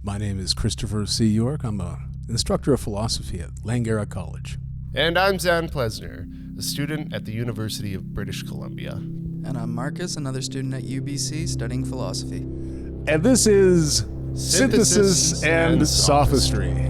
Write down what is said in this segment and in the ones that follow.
My name is Christopher C. York. I'm an instructor of philosophy at Langara College. And I'm Zan Plesner, a student at the University of British Columbia. And I'm Marcus, another student at UBC studying philosophy. And this is Synthesis and Sophistry.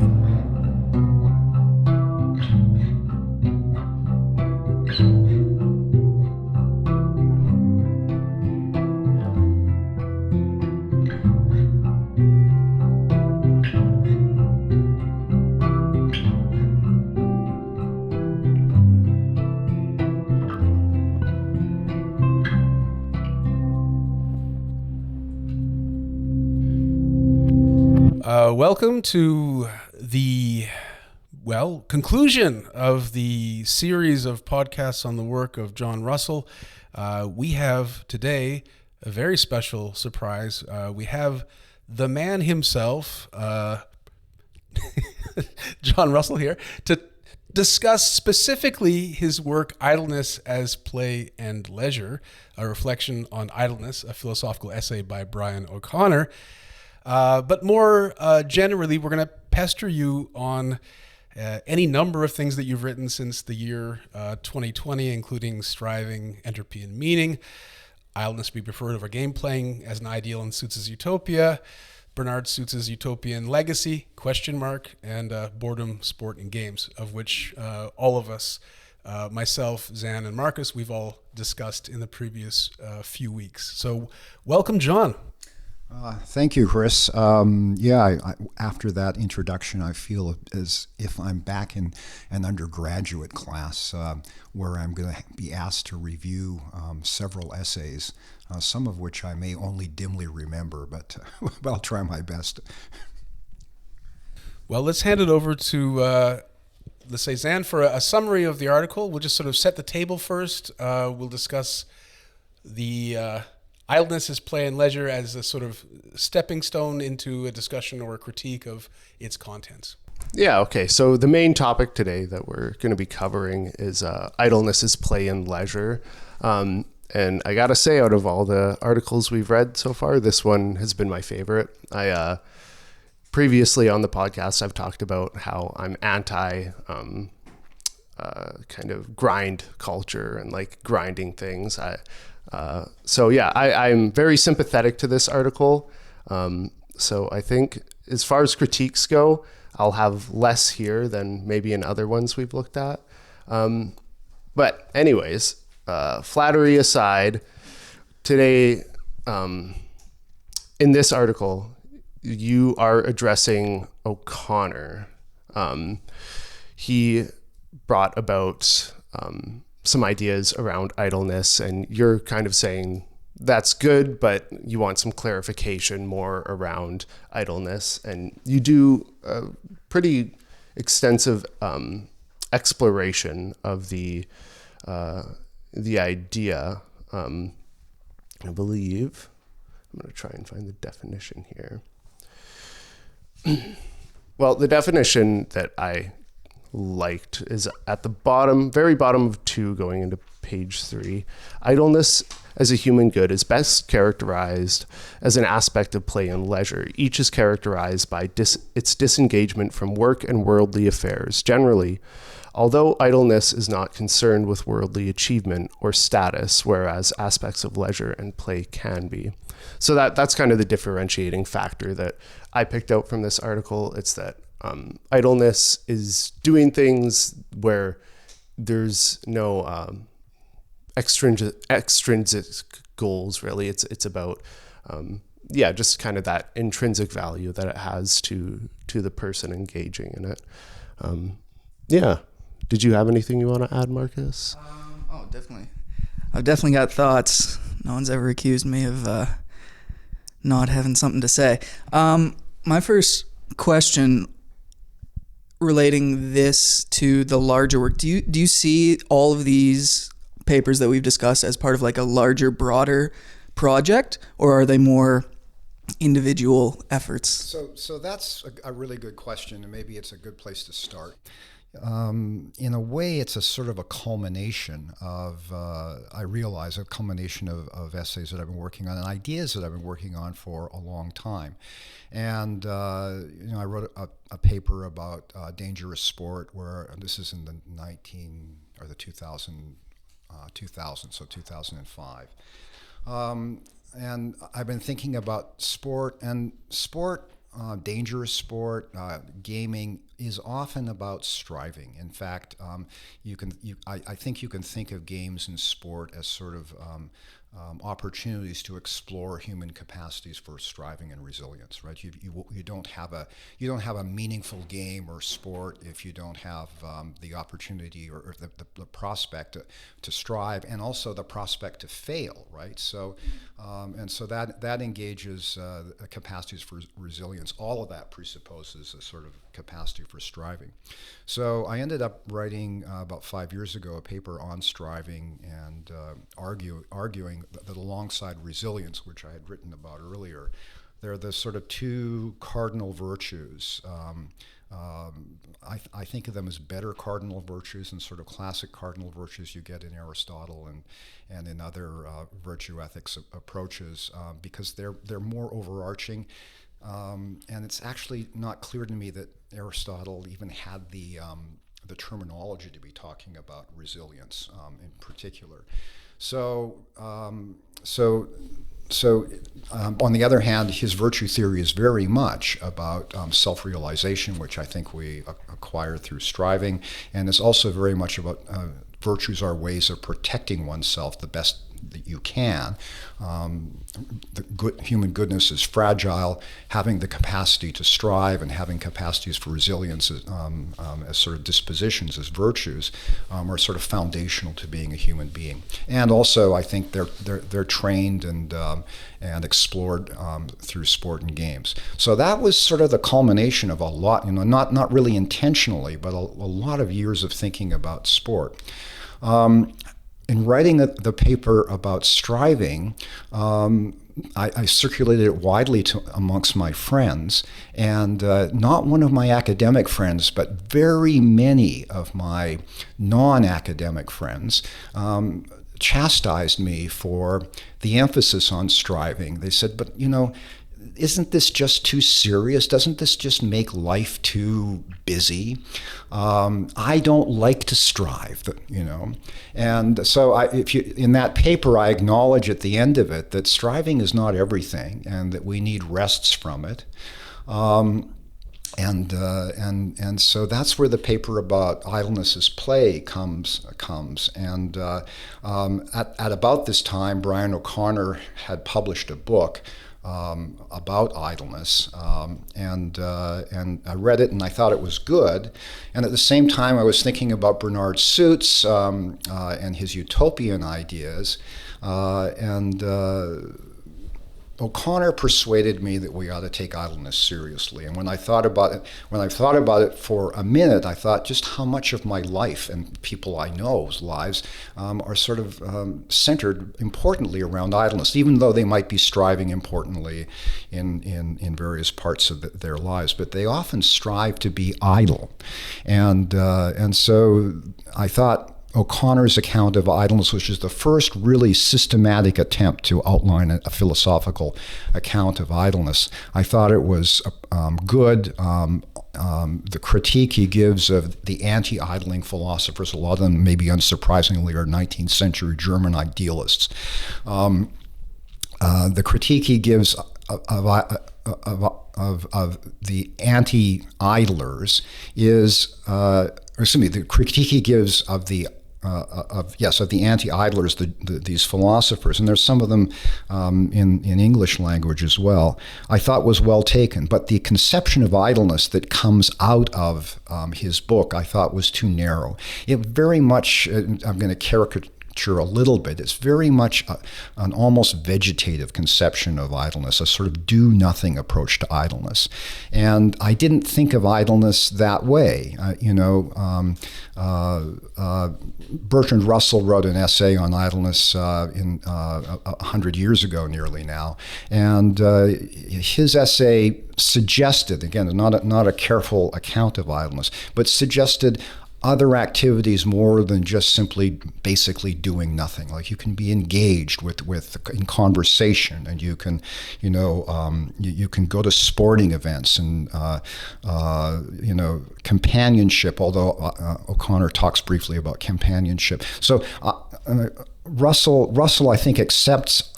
Welcome to the, conclusion of the series of podcasts on the work of John Russell. We have today a very special surprise. We have the man himself, John Russell, here to discuss specifically his work, Idleness as Play and Leisure, a reflection on idleness, a philosophical essay by Brian O'Connor. But more generally, we're going to pester you on any number of things that you've written since the year 2020, including Striving, Entropy, and Meaning, Idleness Be Preferred Over Game Playing as an Ideal in Suits' Utopia, Bernard Suits' Utopian Legacy, ? And Boredom, Sport, and Games, of which all of us, myself, Zan, and Marcus, we've all discussed in the previous few weeks. So welcome, John. Thank you, Chris. After that introduction, I feel as if I'm back in an undergraduate class where I'm going to be asked to review several essays, some of which I may only dimly remember, but I'll try my best. Well, let's hand it over to, let's say, Zan, for a summary of the article. We'll just sort of set the table first. We'll discuss the Idleness as Play and Leisure as a sort of stepping stone into a discussion or a critique of its contents. Yeah, okay. So the main topic today that we're going to be covering is Idleness as Play and Leisure. And I got to say, out of all the articles we've read so far, this one has been my favorite. Previously on the podcast, I've talked about how I'm anti kind of grind culture and like grinding things. I'm very sympathetic to this article. So I think as far as critiques go, I'll have less here than maybe in other ones we've looked at. But anyways, flattery aside, today, in this article, you are addressing O'Connor. He brought about some ideas around idleness, and you're kind of saying that's good, but you want some clarification more around idleness. And you do a pretty extensive exploration of the idea. I believe I'm going to try and find the definition here. Well, the definition that I liked is at the bottom, very bottom of 2 going into page 3. Idleness as a human good is best characterized as an aspect of play and leisure. Each is characterized by its disengagement from work and worldly affairs. Generally, although idleness is not concerned with worldly achievement or status, whereas aspects of leisure and play can be. So that's kind of the differentiating factor that I picked out from this article. It's that idleness is doing things where there's no extrinsic goals, really. It's about just kind of that intrinsic value that it has to the person engaging in it. Did you have anything you want to add, Marcus? Definitely. I've definitely got thoughts. No one's ever accused me of not having something to say. My first question relating this to the larger work, do you see all of these papers that we've discussed as part of like a larger, broader project, or are they more individual efforts? So that's a really good question, and maybe it's a good place to start. in a way, it's a sort of a culmination of, I realize, a culmination of essays that I've been working on and ideas that I've been working on for a long time. And, I wrote a paper about dangerous sport where this is in the 2000, so 2005. And I've been thinking about sport, dangerous sport, gaming is often about striving. In fact, I think you can think of games and sport as sort of opportunities to explore human capacities for striving and resilience. Right? You don't have a meaningful game or sport if you don't have the opportunity or the prospect to strive, and also the prospect to fail. Right? So that engages capacities for resilience. All of that presupposes a sort of capacity for striving. So I ended up writing about 5 years ago a paper on striving and arguing that alongside resilience, which I had written about earlier, there are the sort of two cardinal virtues. I think of them as better cardinal virtues and sort of classic cardinal virtues you get in Aristotle and in other virtue ethics approaches, because they're more overarching. And it's actually not clear to me that Aristotle even had the terminology to be talking about resilience in particular. So on the other hand, his virtue theory is very much about self-realization, which I think we acquire through striving, and it's also very much about virtues are ways of protecting oneself the best that you can. Human goodness is fragile. Having the capacity to strive and having capacities for resilience as sort of dispositions, as virtues, are sort of foundational to being a human being. And also, I think they're trained and explored through sport and games. So that was sort of the culmination of a lot, not really intentionally, but a lot of years of thinking about sport. In writing the paper about striving, I circulated it widely amongst my friends, and not one of my academic friends, but very many of my non-academic friends chastised me for the emphasis on striving. They said, but isn't this just too serious? Doesn't this just make life too busy? I don't like to strive, And so in that paper, I acknowledge at the end of it that striving is not everything, and that we need rests from it. And so that's where the paper about idleness as play comes. And at about this time, Brian O'Connor had published a book about idleness, and I read it and I thought it was good. And at the same time, I was thinking about Bernard Suits and his utopian ideas, and O'Connor persuaded me that we ought to take idleness seriously. And when I thought about it for a minute, I thought just how much of my life and people I know's lives are sort of centered importantly around idleness, even though they might be striving importantly in various parts of their lives. But they often strive to be idle, and so I thought O'Connor's account of idleness, which is the first really systematic attempt to outline a philosophical account of idleness, I thought it was good. The critique he gives of the anti-idling philosophers, a lot of them, maybe unsurprisingly, are 19th century German idealists. The critique he gives of the anti-idlers is, the critique he gives of the anti-idlers, these philosophers, and there's some of them in English language as well, I thought was well taken. But the conception of idleness that comes out of his book, I thought was too narrow. It very much, I'm going to caricature a little bit, it's very much an almost vegetative conception of idleness, a sort of do-nothing approach to idleness. And I didn't think of idleness that way. Bertrand Russell wrote an essay on idleness 100 years ago nearly now, and his essay suggested, again, not a careful account of idleness, but suggested other activities more than just simply basically doing nothing. Like you can be engaged in conversation, and you can, you can go to sporting events and companionship. Although O'Connor talks briefly about companionship. So Russell, I think, accepts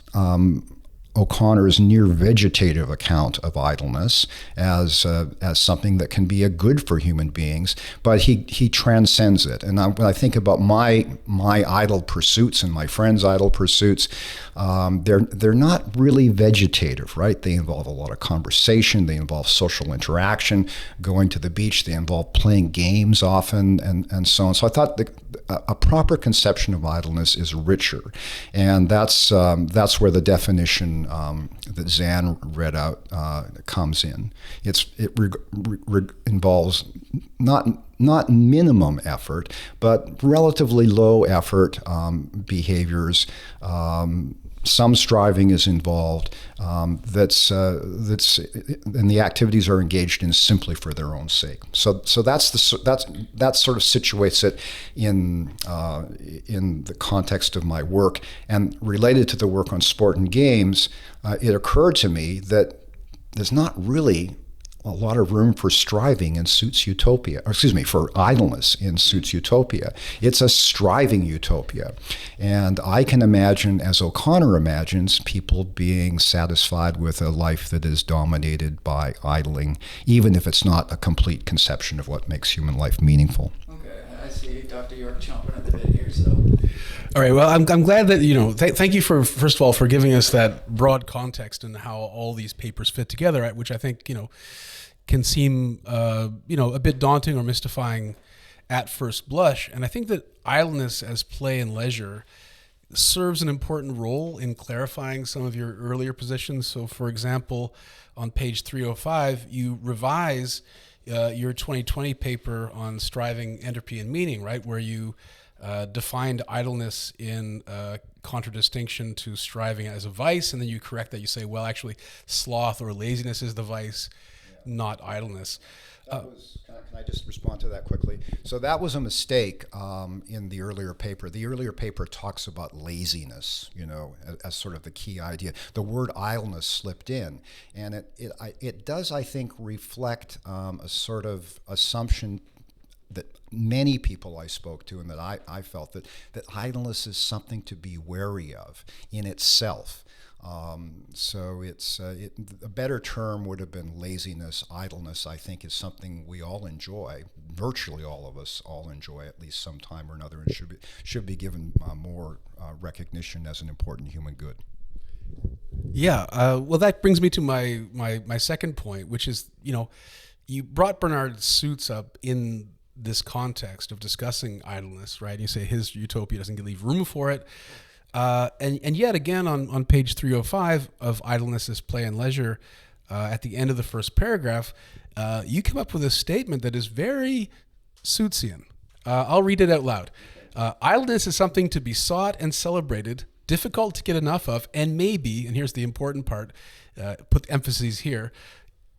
O'Connor's near vegetative account of idleness as something that can be a good for human beings, but he transcends it. And when I think about my idle pursuits and my friends' idle pursuits, they're not really vegetative, right? They involve a lot of conversation, they involve social interaction, going to the beach, they involve playing games often, and so on. So I thought a proper conception of idleness is richer, and that's where the definition that Zan read out comes in. It involves not minimum effort, but relatively low effort behaviors. Some striving is involved. That's and the activities are engaged in simply for their own sake. So that sort of situates it in the context of my work, and related to the work on sport and games. It occurred to me that there's not really a lot of room for striving in Suits Utopia, for idleness in Suits Utopia. It's a striving utopia. And I can imagine, as O'Connor imagines, people being satisfied with a life that is dominated by idling, even if it's not a complete conception of what makes human life meaningful. Okay, I see Dr. York chomping at the bit here, so... All right. Well, I'm glad that, thank you for, first of all, for giving us that broad context and how all these papers fit together, which I think, can seem, a bit daunting or mystifying at first blush. And I think that idleness as play and leisure serves an important role in clarifying some of your earlier positions. So, for example, on page 305, you revise your 2020 paper on striving, entropy, and meaning, right, where you defined idleness in contradistinction to striving as a vice, and then you correct that. You say, well, actually, sloth or laziness is the vice, not idleness. Can I just respond to that quickly? So that was a mistake in the earlier paper. The earlier paper talks about laziness, as sort of the key idea. The word idleness slipped in, and it does, I think, reflect a sort of assumption that many people I spoke to, and that I felt that idleness is something to be wary of in itself. So a better term would have been laziness. Idleness, I think, is something we all enjoy. Virtually all of us all enjoy at least some time or another, and should be given more recognition as an important human good. Yeah. Well, that brings me to my second point, which is, you brought Bernard Suits up in this context of discussing idleness, right? You say his utopia doesn't leave room for it. And yet again on page 305 of Idleness as Play and Leisure, at the end of the first paragraph, you come up with a statement that is very Suitsian. I'll read it out loud. Idleness is something to be sought and celebrated, difficult to get enough of, and maybe, and here's the important part, put emphasis here,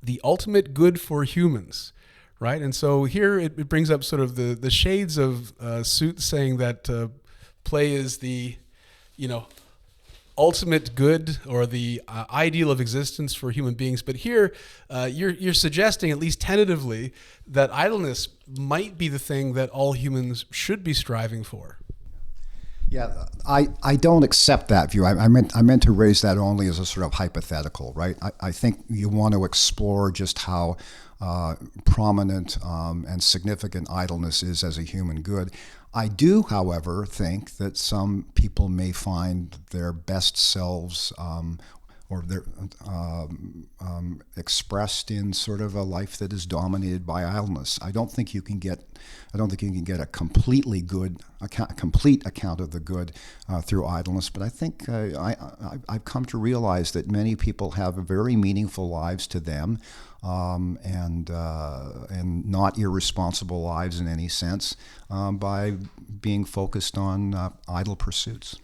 the ultimate good for humans. Right, and so here it brings up sort of the shades of Suits saying that play is the, ultimate good or the ideal of existence for human beings. But here you're suggesting, at least tentatively, that idleness might be the thing that all humans should be striving for. Yeah, I don't accept that view. I meant to raise that only as a sort of hypothetical, right? I think you want to explore just how prominent and significant idleness is as a human good. I do, however, think that some people may find their best selves or they're expressed in sort of a life that is dominated by idleness. I don't think you can get a completely good, complete account of the good through idleness. But I think I've come to realize that many people have very meaningful lives to them, and not irresponsible lives in any sense, by being focused on idle pursuits.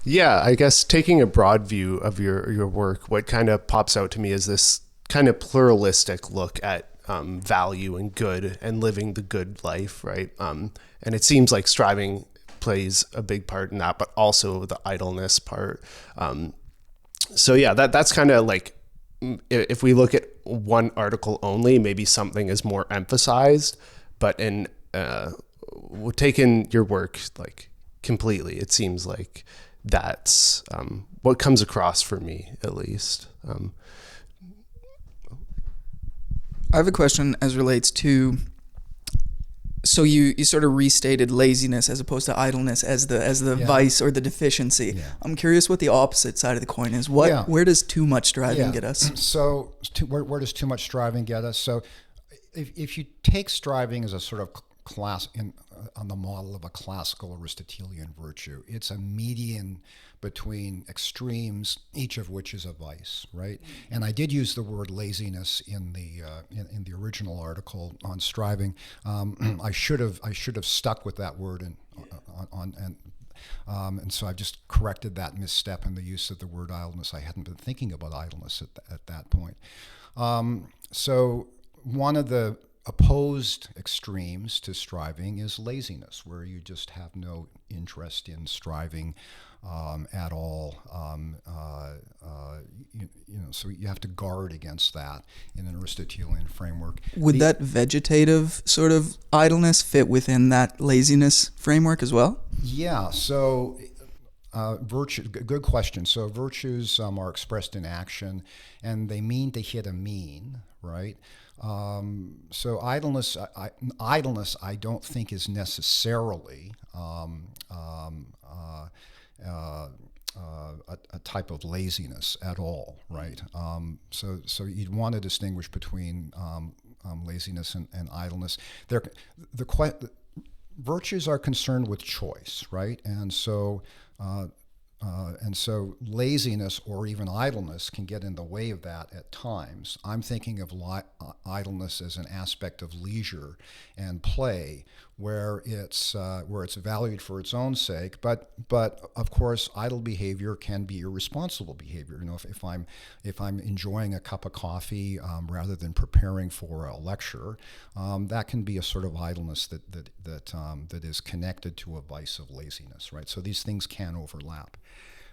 Yeah, I guess taking a broad view of your work, what kind of pops out to me is this kind of pluralistic look at value and good and living the good life, right? And it seems like striving plays a big part in that, but also the idleness part. So yeah, that's kind of like, if we look at one article only, maybe something is more emphasized, but in taking your work like completely, it seems like that's what comes across for me, at least. I have a question as relates to, so you sort of restated laziness as opposed to idleness as the vice or the deficiency. Yeah. I'm curious what the opposite side of the coin is. Where does too much striving get us? So where does too much striving get us? So if you take striving as a sort of class on the model of a classical Aristotelian virtue, it's a median between extremes, each of which is a vice, right? And I did use the word laziness in the original article on striving. I should have stuck with that word and so I've just corrected that misstep in the use of the word idleness. I hadn't been thinking about idleness at that point. So one of the opposed extremes to striving is laziness, where you just have no interest in striving at all. So you have to guard against that in an Aristotelian framework. Would that vegetative sort of idleness fit within that laziness framework as well? Yeah. So. Good question. So virtues are expressed in action, and they mean to hit a mean, right? So idleness, I don't think is necessarily a type of laziness at all, right? So you'd want to distinguish between laziness and idleness. Virtues are concerned with choice, right? And so laziness or even idleness can get in the way of that at times. I'm thinking of idleness as an aspect of leisure and play, where it's valued for its own sake. But of course, idle behavior can be irresponsible behavior. You know, if I'm enjoying a cup of coffee rather than preparing for a lecture, that can be a sort of idleness that is connected to a vice of laziness, right? So these things can overlap.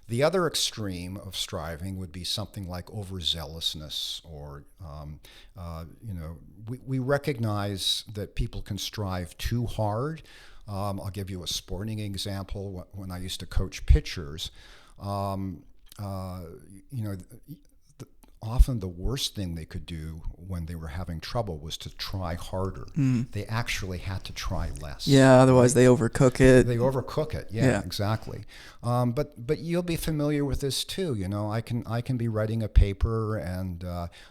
The other extreme of striving would be something like overzealousness, or we recognize that people can strive too hard. I'll give you a sporting example. When I used to coach pitchers, often the worst thing they could do when they were having trouble was to try harder. They actually had to try less. Yeah, otherwise they overcook it. They overcook it. Yeah. Exactly. But you'll be familiar with this too. You know, I can be writing a paper and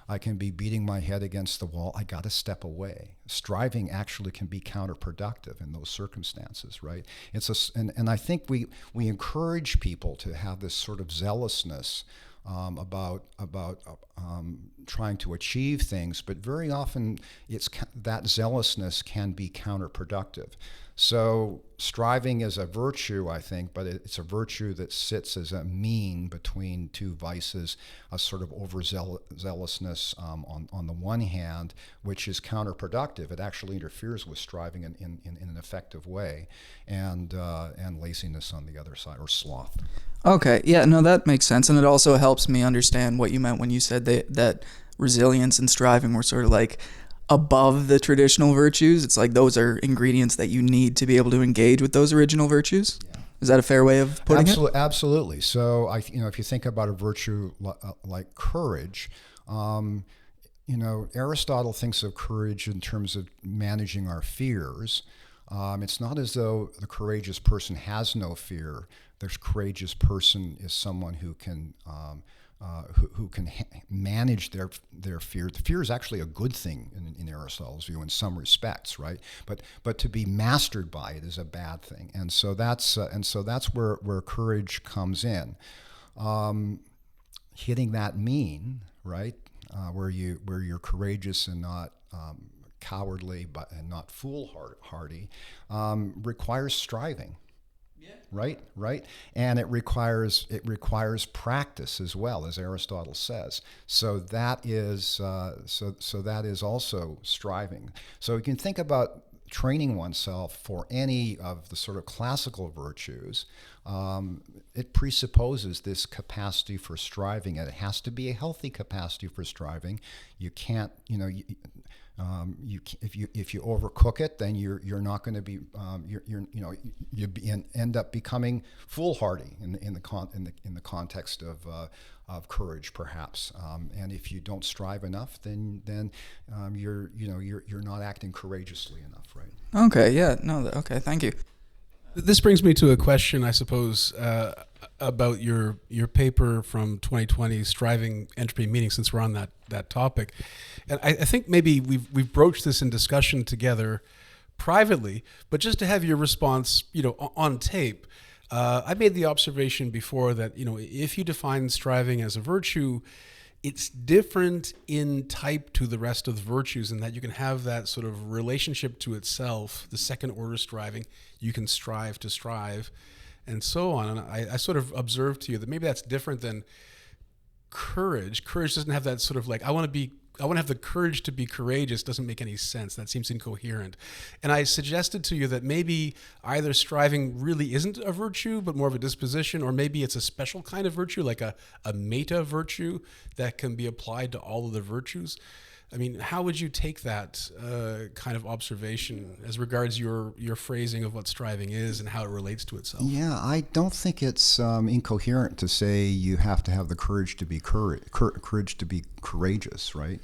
I can be beating my head against the wall. I got to step away. Striving actually can be counterproductive in those circumstances, right? And I think we encourage people to have this sort of zealousness about trying to achieve things, but very often that zealousness can be counterproductive. So striving is a virtue, I think, but it's a virtue that sits as a mean between two vices, a sort of overzealousness on the one hand, which is counterproductive. It actually interferes with striving in an effective way, and laziness on the other side, or sloth. Okay, yeah, no, that makes sense, and it also helps me understand what you meant when you said that resilience and striving were sort of like above the traditional virtues. It's like those are ingredients that you need to be able to engage with those original virtues. Yeah. Is that a fair way of putting it? Absolutely. So if you think about a virtue like courage, Aristotle thinks of courage in terms of managing our fears. It's not as though the courageous person has no fear. The courageous person is someone who can manage their fear. The fear is actually a good thing in Aristotle's view in some respects, right? But to be mastered by it is a bad thing, and so that's where courage comes in, hitting that mean, right? Where you're courageous and not cowardly, and not foolhardy, requires striving. Right, and it requires practice as well, as Aristotle says. So that is so that is also striving. So you can think about training oneself for any of the sort of classical virtues. It presupposes this capacity for striving, and it has to be a healthy capacity for striving. You can't, if you overcook it, then you're not going to be end up becoming foolhardy in the context of courage, perhaps. And if you don't strive enough, then you're not acting courageously enough, right? Okay, yeah, no, okay, thank you. This brings me to a question, I suppose, about your paper from 2020, Striving Entropy Meaning, since we're on that topic. And I think maybe we've broached this in discussion together privately, but just to have your response, on tape. I made the observation before that, if you define striving as a virtue, it's different in type to the rest of the virtues, in that you can have that sort of relationship to itself, the second order striving. You can strive to strive, and so on. And I sort of observed to you that maybe that's different than courage. Courage doesn't have that sort of like, I want to have the courage to be courageous, doesn't make any sense. That seems incoherent. And I suggested to you that maybe either striving really isn't a virtue, but more of a disposition, or maybe it's a special kind of virtue, like a meta virtue that can be applied to all of the virtues. I mean, how would you take that kind of observation as regards your phrasing of what striving is and how it relates to itself? Yeah, I don't think it's incoherent to say you have to have the courage to be courage to be courageous, right?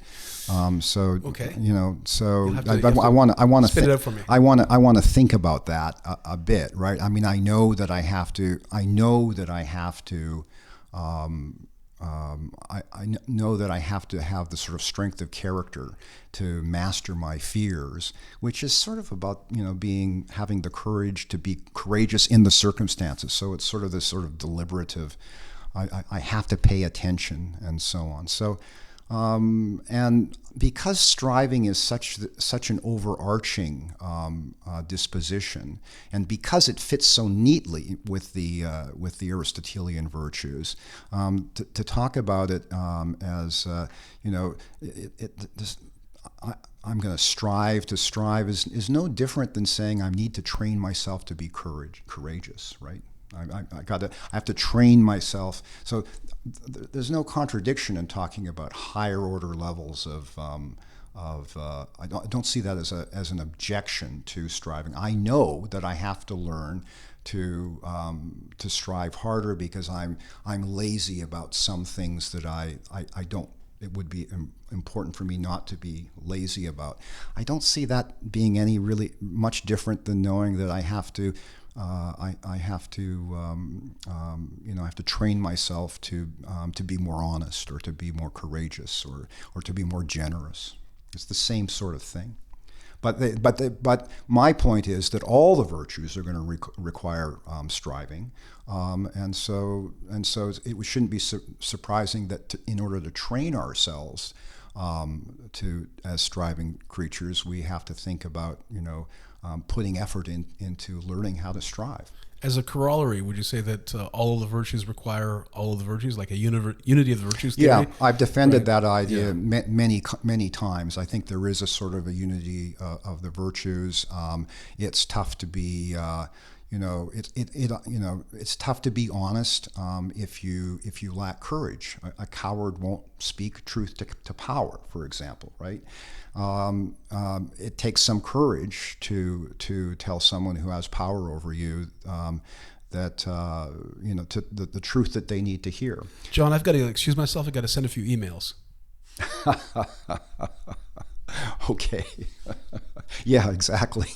Okay. I want to spit it out for me. I want to think about that a bit, right? I mean, I know that I have to. I know that I have to have the sort of strength of character to master my fears, which is sort of about having the courage to be courageous in the circumstances. So it's sort of this sort of deliberative. I have to pay attention and so on. So. And because striving is such an overarching disposition, and because it fits so neatly with the Aristotelian virtues, to talk about it as I'm going to strive. To strive is no different than saying I need to train myself to be courageous, right? I have to train myself. So there's no contradiction in talking about higher order levels of. I don't see that as an objection to striving. I know that I have to learn to strive harder because I'm lazy about some things that I don't. It would be important for me not to be lazy about. I don't see that being any really much different than knowing that I have to. I have to train myself to be more honest, or to be more courageous, or to be more generous. It's the same sort of thing. But my point is that all the virtues are going to require striving, and so it shouldn't be surprising that in order to train ourselves as striving creatures, we have to think about putting effort into learning how to strive. As a corollary, would you say that all of the virtues require all of the virtues, like a unity of the virtues theory? Yeah, I've defended that idea many times. I think there is a sort of a unity of the virtues. It's tough to be, it's tough to be honest if you lack courage. A coward won't speak truth to power, for example, right? It takes some courage to tell someone who has power over you that the truth that they need to hear. John, I've got to excuse myself. I've got to send a few emails. Okay. Yeah, exactly.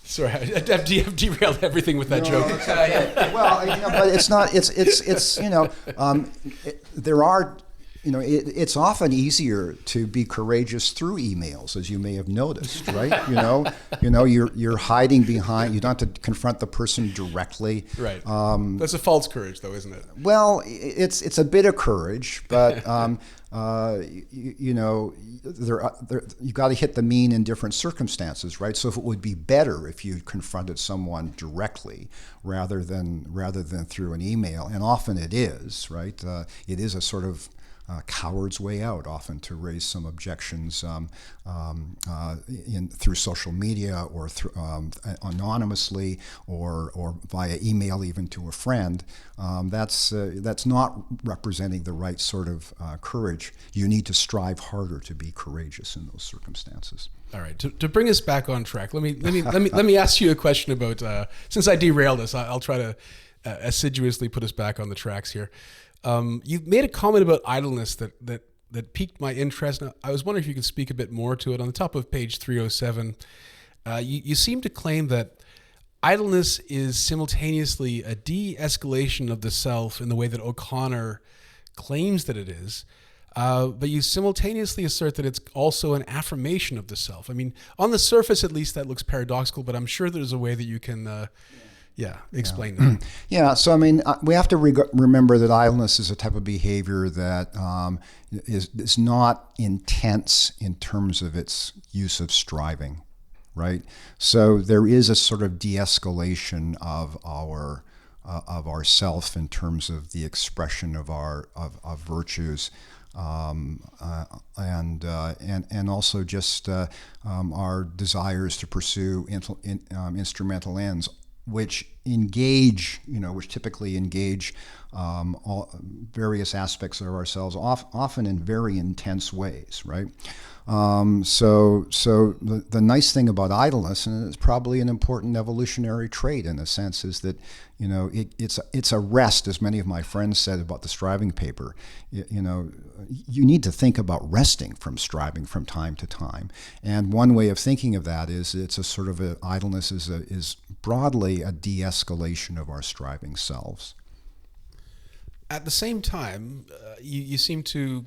Sorry, I've derailed everything with that joke. Well, but it's not. There are it's often easier to be courageous through emails, as you may have noticed, right? You're hiding behind. You don't have to confront the person directly. Right. That's a false courage, though, isn't it? Well, it's a bit of courage, but you got to hit the mean in different circumstances, right? So if it would be better if you confronted someone directly rather than through an email, and often it is, right? It is a sort of coward's way out, often, to raise some objections through social media or through, anonymously or via email, even to a friend. That's not representing the right sort of courage. You need to strive harder to be courageous in those circumstances. All right. To bring us back on track, let me ask you a question about. Since I derailed us, I'll try to assiduously put us back on the tracks here. You've made a comment about idleness that piqued my interest. Now, I was wondering if you could speak a bit more to it. On the top of page 307, you seem to claim that idleness is simultaneously a de-escalation of the self in the way that O'Connor claims that it is, but you simultaneously assert that it's also an affirmation of the self. I mean, on the surface, at least, that looks paradoxical, but I'm sure there's a way that you can... explain that. Yeah, so I mean, we have to remember that idleness is a type of behavior that is not intense in terms of its use of striving, right? So there is a sort of de-escalation of our self in terms of the expression of our virtues. And also just our desires to pursue instrumental ends, which typically engage all various aspects of ourselves, often in very intense ways, right? So the nice thing about idleness, and it's probably an important evolutionary trait in a sense, is that it's a rest, as many of my friends said about the striving paper. You need to think about resting from striving from time to time, and one way of thinking of that is it's a sort of idleness is broadly a de-escalation of our striving selves. At the same time, you seem to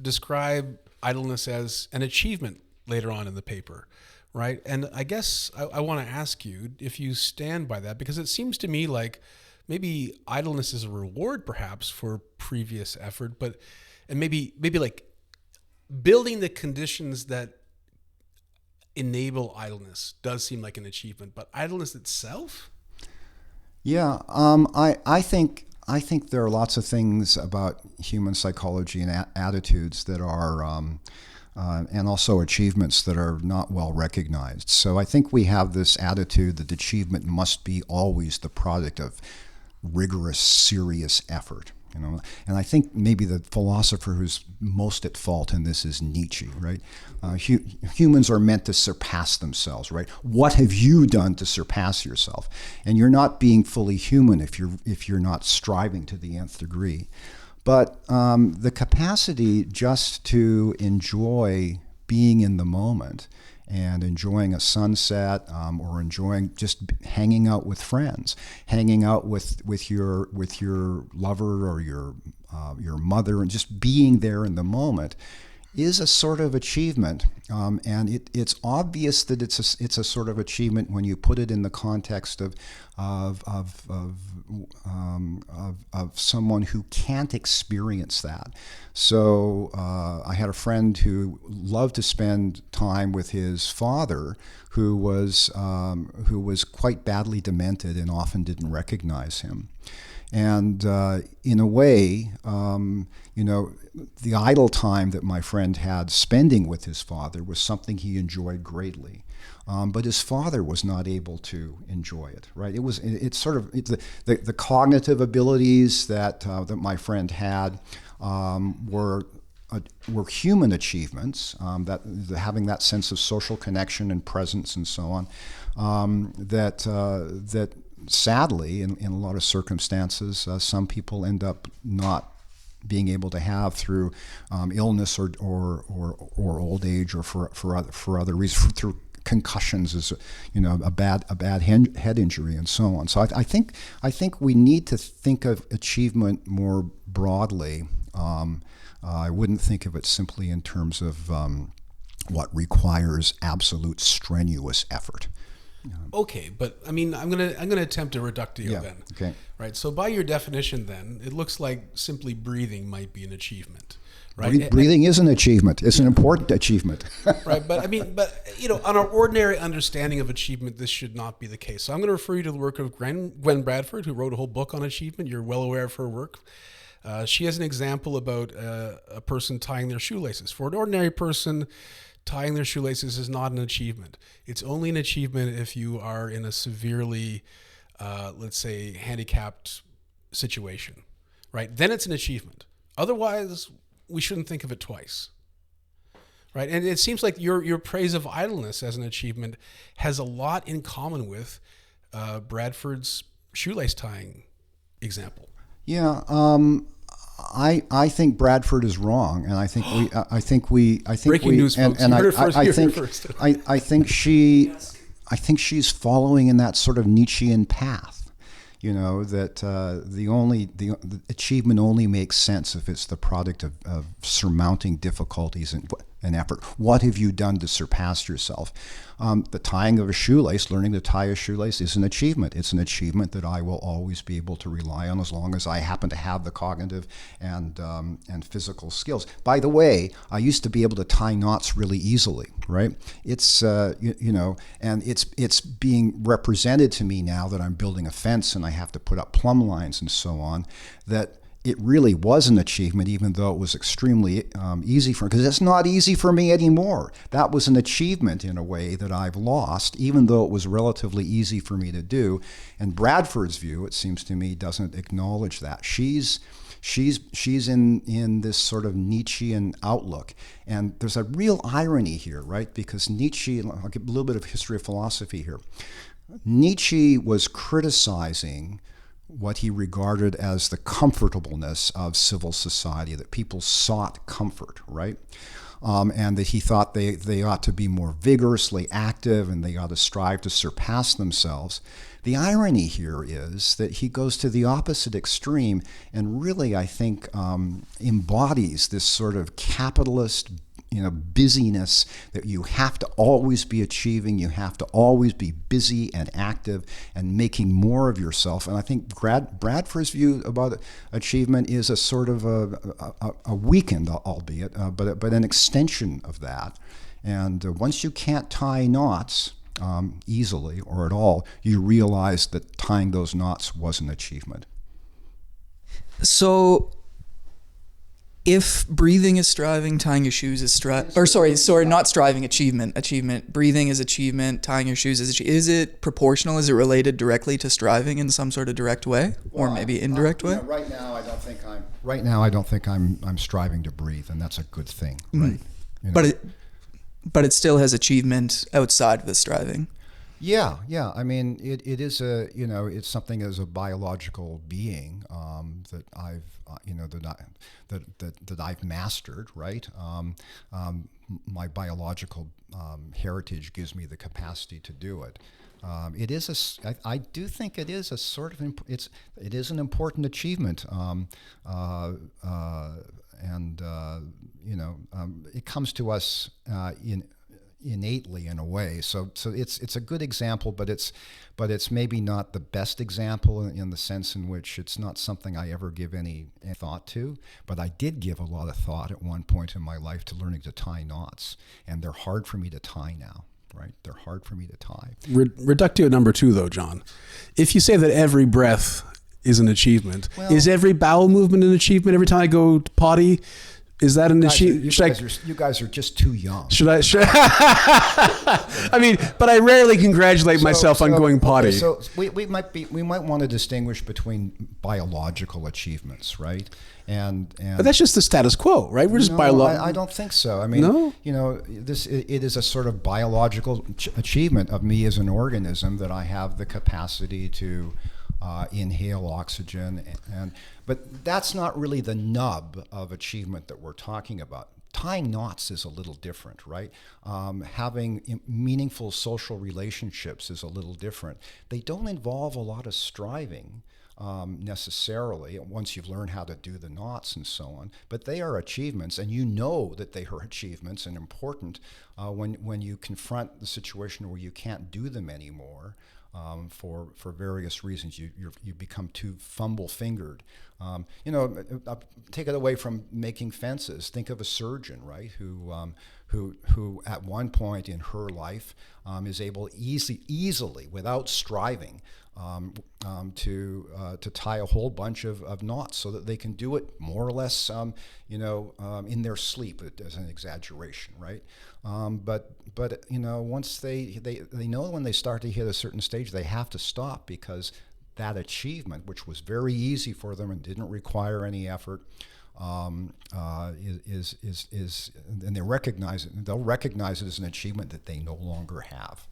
describe idleness as an achievement later on in the paper, right? And I guess I want to ask you if you stand by that, because it seems to me like maybe idleness is a reward perhaps for previous effort, and maybe like building the conditions that enable idleness does seem like an achievement, but idleness itself? Yeah, I think there are lots of things about human psychology and attitudes that are, and also achievements that are not well recognized. So I think we have this attitude that achievement must be always the product of rigorous, serious effort. And I think maybe the philosopher who's most at fault in this is Nietzsche, right? Humans are meant to surpass themselves, right? What have you done to surpass yourself? And you're not being fully human if you're not striving to the nth degree. But the capacity just to enjoy being in the moment and enjoying a sunset, or enjoying just hanging out with friends, hanging out with your lover or your mother, and just being there in the moment, is a sort of achievement, and it's obvious that it's a sort of achievement when you put it in the context of someone who can't experience that. So I had a friend who loved to spend time with his father, who was quite badly demented and often didn't recognize him. And in a way, the idle time that my friend had spending with his father was something he enjoyed greatly. But his father was not able to enjoy it, right? It's the cognitive abilities that my friend had were human achievements, that having that sense of social connection and presence and so on, that sadly, in a lot of circumstances, some people end up not being able to have through illness or old age, or for other reasons, through concussions, as a bad head injury and so on. So I think we need to think of achievement more broadly, I wouldn't think of it simply in terms of what requires absolute strenuous effort. Okay, but I mean, I'm gonna attempt a reductio Yeah, then. okay. Right. So by your definition, then it looks like simply breathing might be an achievement, right? Breathing is an achievement. It's an important achievement. Right. But I mean, on our ordinary understanding of achievement, this should not be the case. So I'm going to refer you to the work of Gwen Bradford, who wrote a whole book on achievement. You're well aware of her work. She has an example about a person tying their shoelaces. For an ordinary person, tying their shoelaces is not an achievement. It's only an achievement if you are in a severely, let's say, handicapped situation, right? Then it's an achievement. Otherwise, we shouldn't think of it twice, right? And it seems like your praise of idleness as an achievement has a lot in common with Bradford's shoelace tying example. Yeah, I think Bradford is wrong, and I think Breaking news, folks. You heard it first. I You heard think it first. I think she's following in that sort of Nietzschean path. You know, that the achievement only makes sense if it's the product of surmounting difficulties and effort. What have you done to surpass yourself? The tying of a shoelace, learning to tie a shoelace, is an achievement. It's an achievement that I will always be able to rely on as long as I happen to have the cognitive and physical skills. By the way, I used to be able to tie knots really easily, right? It's and it's being represented to me now that I'm building a fence and I have to put up plumb lines and so on, that it really was an achievement, even though it was extremely easy for me, because it's not easy for me anymore. That was an achievement in a way that I've lost, even though it was relatively easy for me to do. And Bradford's view, it seems to me, doesn't acknowledge that. She's in this sort of Nietzschean outlook. And there's a real irony here, right? Because Nietzsche, I'll give a little bit of history of philosophy here. Nietzsche was criticizing what he regarded as the comfortableness of civil society, that people sought comfort, right? And that he thought they ought to be more vigorously active and they ought to strive to surpass themselves. The irony here is that he goes to the opposite extreme and really, I think, embodies this sort of capitalist busyness that you have to always be achieving, you have to always be busy and active and making more of yourself. And I think Bradford's view about achievement is a sort of a weakened, albeit, but an extension of that. And once you can't tie knots easily or at all, you realize that tying those knots was an achievement. So if breathing is striving, tying your shoes is not striving, achievement. Breathing is achievement, tying your shoes is achievement. Is it proportional? Is it related directly to striving in some sort of direct way, or maybe indirect way? Right now, I don't think I'm striving to breathe, and that's a good thing, right? But it still has achievement outside of the striving. Yeah. I mean, it is it's something as a biological being that I've that I've mastered, right? My biological heritage gives me the capacity to do it. It is I do think it is a sort of it is an important achievement, it comes to us innately in a way. So it's a good example, but it's maybe not the best example in the sense in which it's not something I ever give any thought to. But I did give a lot of thought at one point in my life to learning to tie knots, and they're hard for me to tie now. Right, they're hard for me to tie. Reductio number 2, though, John. If you say that every breath is an achievement, is every bowel movement an achievement? Every time I go potty, is that an achievement? You guys are just too young. Should I? I mean, but I rarely congratulate myself on going potty. Okay, so we might want to distinguish between biological achievements, right? But that's just the status quo, right? We're just biological. I don't think so. I mean, it is a sort of biological achievement of me as an organism that I have the capacity to inhale oxygen, but that's not really the nub of achievement that we're talking about. Tying knots is a little different, right? Having meaningful social relationships is a little different. They don't involve a lot of striving. necessarily once you've learned how to do the knots and so on, but they are achievements, and you know that they are achievements and important when you confront the situation where you can't do them anymore. For various reasons, you become too fumble-fingered. Take it away from making fences. Think of a surgeon, right, who at one point in her life is able easily, without striving, to tie a whole bunch of knots so that they can do it more or less, in their sleep, as an exaggeration, right? But once they know when they start to hit a certain stage, they have to stop, because that achievement, which was very easy for them and didn't require any effort, is and they recognize it. They'll recognize it as an achievement that they no longer have.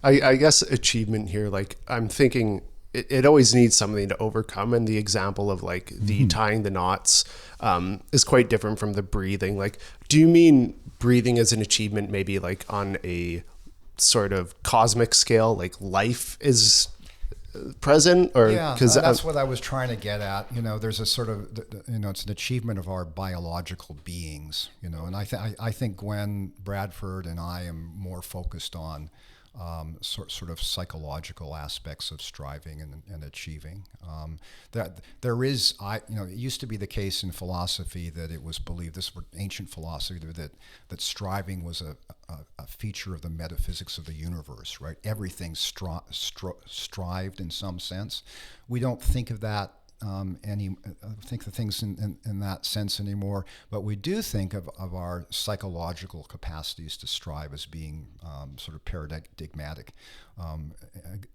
I guess achievement here, like I'm thinking it always needs something to overcome. And the example of like the tying the knots is quite different from the breathing. Like, do you mean breathing as an achievement, maybe like on a sort of cosmic scale, like life is present? Or yeah, that's what I was trying to get at. There's a sort of, it's an achievement of our biological beings, and I think Gwen Bradford and I am more focused on sort of psychological aspects of striving and achieving. That there is, it used to be the case in philosophy that it was believed, this was ancient philosophy, that striving was a feature of the metaphysics of the universe, right? Everything strived in some sense. We don't think of that think of things in that sense anymore, but we do think of our psychological capacities to strive as being sort of paradigmatic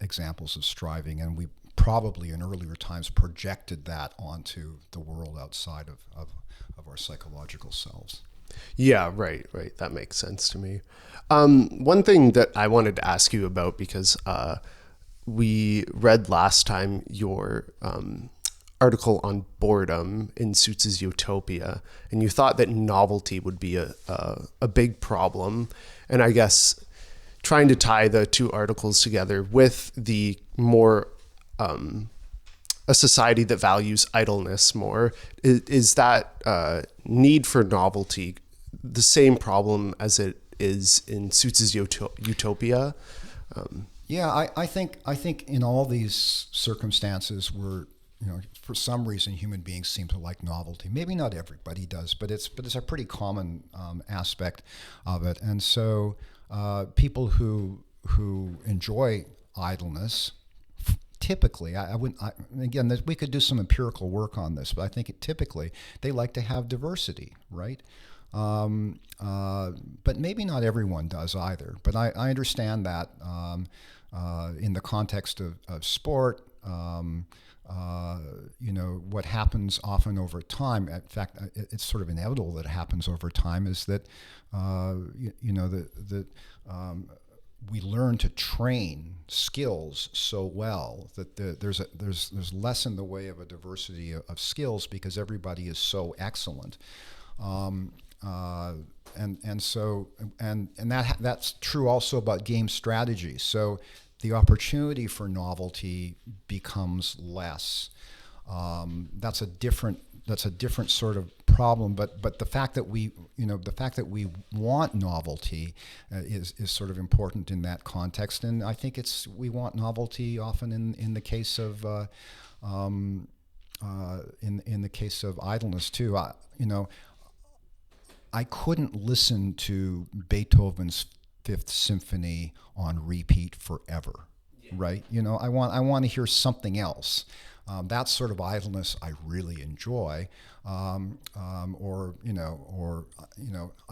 examples of striving, and we probably in earlier times projected that onto the world outside of our psychological selves. Yeah, right. That makes sense to me. One thing that I wanted to ask you about, because we read last time your article on boredom in Suits' Utopia, and you thought that novelty would be a big problem. And I guess trying to tie the two articles together with the more a society that values idleness more, is that need for novelty the same problem as it is in Suits' Utopia? Yeah, I think in all these circumstances we're, for some reason, human beings seem to like novelty. Maybe not everybody does, but it's a pretty common aspect of it. And so people who enjoy idleness, typically, again, we could do some empirical work on this, but I think typically they like to have diversity, right? But maybe not everyone does either. But I understand that in the context of sport. What happens often over time, in fact, it's sort of inevitable that it happens over time, is that, we learn to train skills so well that there's less in the way of a diversity of skills because everybody is so excellent. That's true also about game strategy. So the opportunity for novelty becomes less. That's a different sort of problem. But the fact that we want novelty is sort of important in that context. And I think we want novelty often in the case of in the case of idleness too. I couldn't listen to Beethoven's Fifth Symphony on repeat forever, right? I want to hear something else. That sort of idleness I really enjoy, I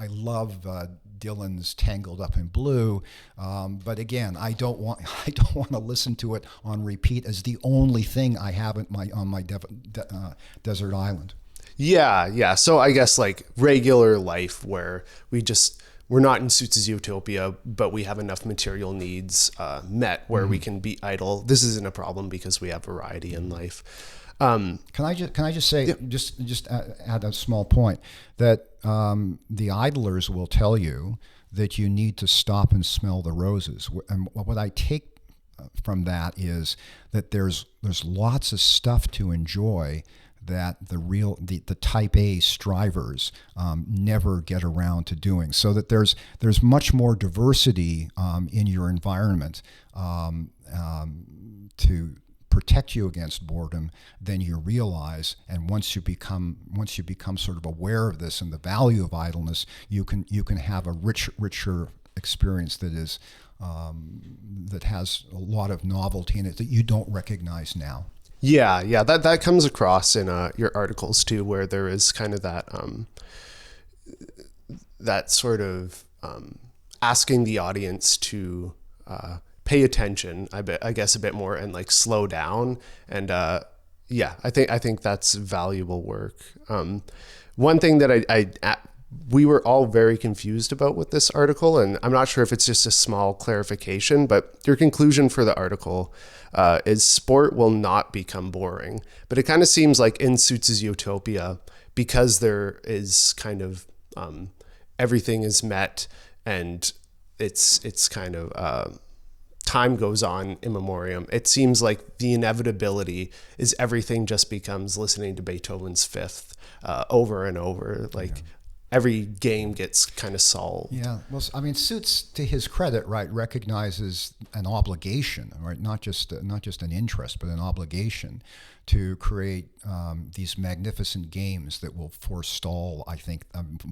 love Dylan's Tangled Up in Blue, but again, I don't want to listen to it on repeat as the only thing I have on my desert island. Yeah. So I guess like regular life where we're not in Suits' Utopia, but we have enough material needs met where we can be idle. This isn't a problem because we have variety in life. Can I just say, yeah. just add a small point that the idlers will tell you that you need to stop and smell the roses. And what I take from that is that there's lots of stuff to enjoy that the type A strivers never get around to doing. So that there's much more diversity in your environment to protect you against boredom than you realize. And once you become sort of aware of this and the value of idleness, you can have a richer experience that is that has a lot of novelty in it that you don't recognize now. Yeah, that comes across in your articles too, where there is kind of that sort of asking the audience to pay attention, I guess a bit more, and like slow down. And I think that's valuable work. One thing that we were all very confused about with this article, and I'm not sure if it's just a small clarification, but your conclusion for the article is sport will not become boring. But it kind of seems like in Suits' Utopia, because there is kind of everything is met, and it's kind of time goes on in memoriam. It seems like the inevitability is everything just becomes listening to Beethoven's Fifth over and over, like. Yeah. Every game gets kind of solved. Yeah, well, I mean, Suits, to his credit, right, recognizes an obligation, right, not just an interest, but an obligation to create these magnificent games that will forestall. I think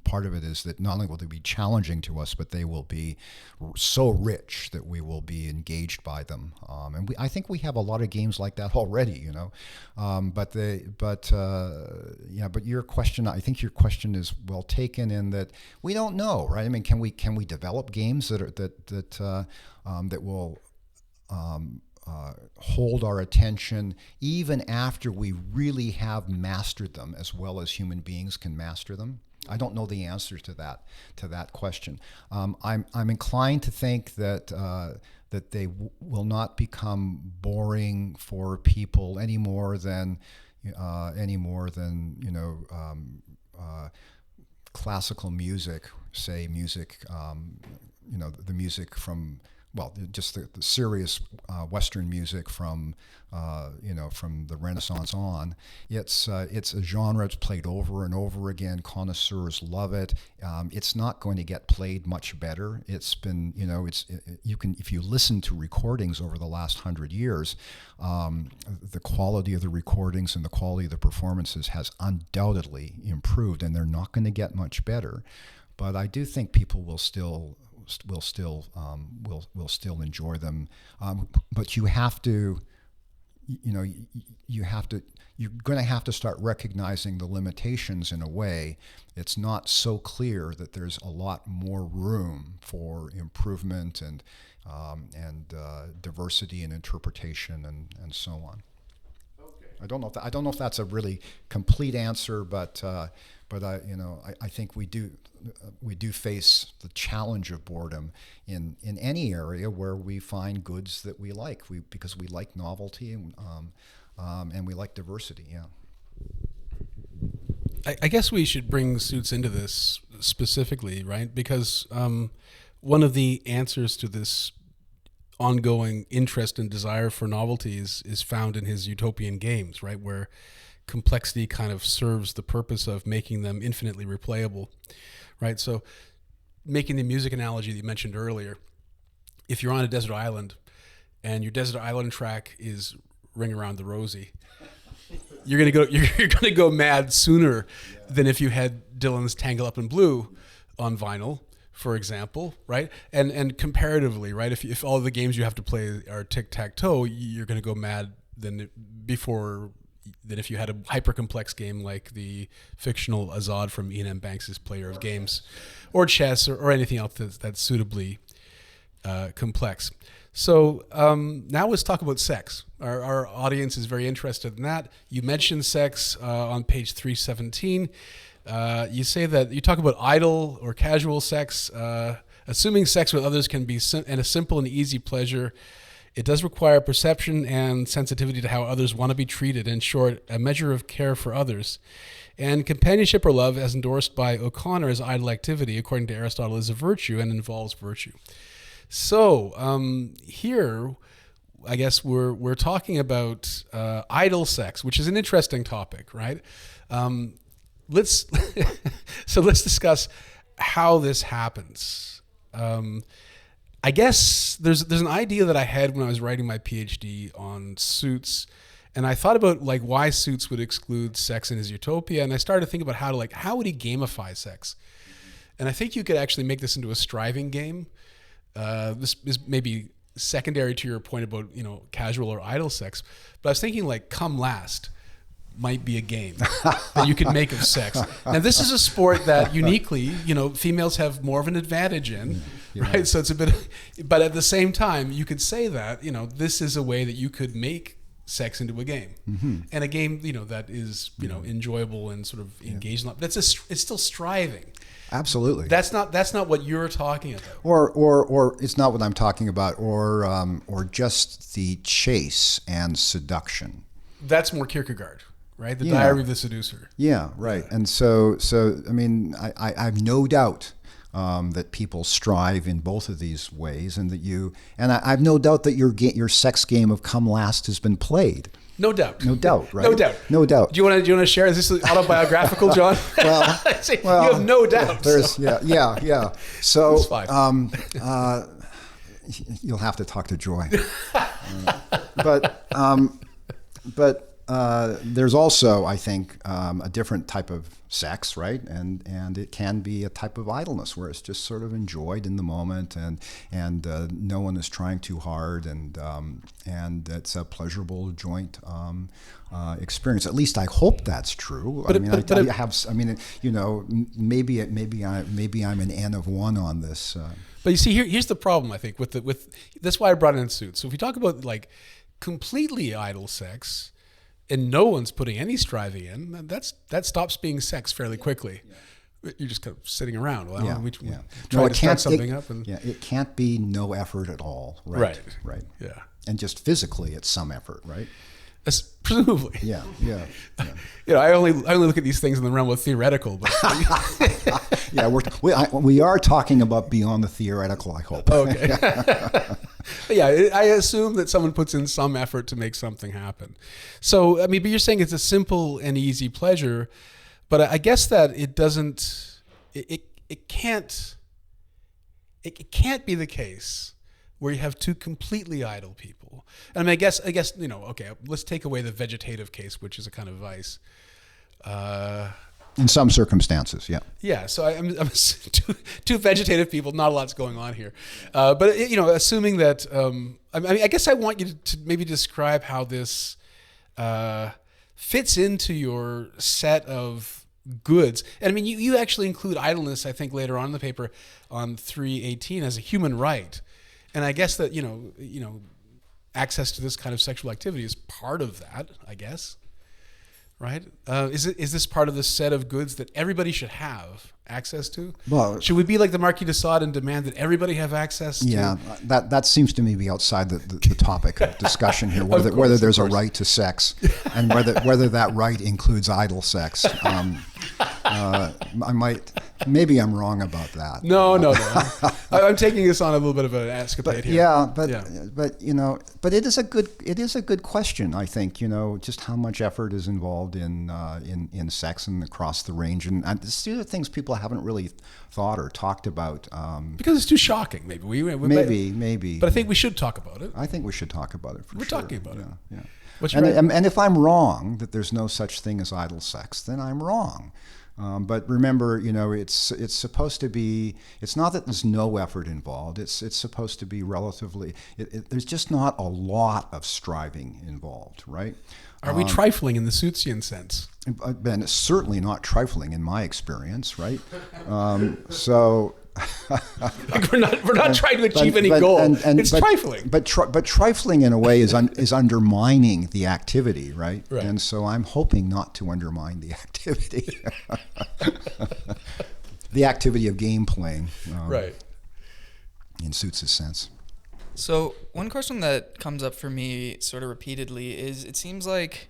part of it is that not only will they be challenging to us, but they will be so rich that we will be engaged by them. And I think we have a lot of games like that already, you know. But your question, I think your question is well taken in that we don't know, right? I mean, can we develop games that will hold our attention even after we really have mastered them as well as human beings can master them? I don't know the answer to that question. I'm inclined to think that they will not become boring for people any more than classical music, say music, the music from. Well, just the serious Western music from the Renaissance on. It's a genre that's played over and over again. Connoisseurs love it. It's not going to get played much better. It's been, you can, if you listen to recordings over the last 100 years, the quality of the recordings and the quality of the performances has undoubtedly improved, and they're not going to get much better. But I do think people will still enjoy them, but you're going to have to start recognizing the limitations in a way. It's not so clear that there's a lot more room for improvement and diversity and interpretation and so on. Okay. I don't know if that's a really complete answer, but I think we do face the challenge of boredom in any area where we find goods that we like. Because we like novelty and we like diversity. Yeah. I guess we should bring Suits into this specifically, right? Because one of the answers to this ongoing interest and desire for novelties is found in his utopian games, right? Where complexity kind of serves the purpose of making them infinitely replayable, right? So making the music analogy that you mentioned earlier, if you're on a desert island and your desert island track is Ring Around the Rosie, you're gonna go mad sooner than if you had Dylan's Tangle Up in Blue on vinyl, for example, right? And comparatively, right, if all the games you have to play are tic-tac-toe, you're gonna go mad than if you had a hyper-complex game like the fictional Azad from Ian M. Banks' Player of Games, or chess, or anything else that's suitably complex. So now let's talk about sex. Our audience is very interested in that. You mentioned sex on page 317. You say that you talk about idle or casual sex, assuming sex with others can be a simple and easy pleasure. It does require perception and sensitivity to how others want to be treated. In short, a measure of care for others. And companionship or love, as endorsed by O'Connor as idle activity, according to Aristotle, is a virtue and involves virtue. So here, I guess we're talking about idle sex, which is an interesting topic, right? Let's discuss how this happens. I guess there's an idea that I had when I was writing my PhD on Suits, and I thought about like why Suits would exclude sex in his utopia, and I started to think about how would he gamify sex, and I think you could actually make this into a striving game. This is maybe secondary to your point about casual or idle sex, but I was thinking like come last might be a game that you could make of sex. Now this is a sport that uniquely females have more of an advantage in, right? So it's a bit, but at the same time you could say that this is a way that you could make sex into a game, and a game that is enjoyable and sort of engaged. It's still striving. Absolutely. That's not what you're talking about. Or it's not what I'm talking about. Or just the chase and seduction. That's more Kierkegaard, right? The Diary of the Seducer. Yeah, right. And so I mean, I've no doubt that people strive in both of these ways, and I've no doubt that your sex game of come last has been played. No doubt. No doubt, right? No doubt. No doubt. Do you want to share? Is this autobiographical, John? Well, you have no doubt. Yeah. So, It's fine. You'll have to talk to Joy. But there's also, I think, a different type of sex, right? And it can be a type of idleness where it's just sort of enjoyed in the moment, and no one is trying too hard, and it's a pleasurable joint experience. At least I hope that's true. Maybe I'm an N of one on this. But you see, here's the problem. I think with that's why I brought in Suits. So if we talk about like completely idle sex, and no one's putting any striving in, that stops being sex fairly quickly. You're just kind of sitting around. Well, we try to start something up. It can't be no effort at all. Right. Yeah. And just physically, it's some effort, right? Presumably. Yeah. I only look at these things in the realm of theoretical. But yeah, we are talking about beyond the theoretical, I hope. Okay. Yeah, I assume that someone puts in some effort to make something happen. So, I mean, but you're saying it's a simple and easy pleasure, but I guess that it doesn't, it can't be the case where you have two completely idle people. And I mean, I guess, okay, let's take away the vegetative case, which is a kind of vice. In some circumstances, yeah. Yeah, so I'm two vegetative people. Not a lot's going on here, but assuming that, I guess I want you to maybe describe how this fits into your set of goods. And I mean, you actually include idleness, I think, later on in the paper on 318 as a human right, and I guess that access to this kind of sexual activity is part of that, I guess. Right? Is this part of the set of goods that everybody should have access to? Well, should we be like the Marquis de Sade and demand that everybody have access to? Yeah, that seems to me be outside the topic of discussion here. Whether there's a right to sex, and whether that right includes idle sex. Maybe I'm wrong about that. No. I'm taking this on a little bit of an escapade here. Yeah, but it is a good question. I think just how much effort is involved in sex and across the range, and these are things people haven't really thought or talked about because it's too shocking. Maybe maybe. But I think we should talk about it. I think we should talk about it. We're talking about it. Yeah. What's your right? And if I'm wrong that there's no such thing as idle sex, then I'm wrong. But remember, it's supposed to be. It's not that there's no effort involved. It's supposed to be relatively. There's just not a lot of striving involved, right? Are we trifling in the Suitsian sense? And it's certainly not trifling in my experience, right? So. Like we're not trying to achieve any goal. It's trifling. But trifling in a way is undermining the activity, right? And so I'm hoping not to undermine the activity. The activity of game playing. Right. In Suits' sense. So one question that comes up for me sort of repeatedly is it seems like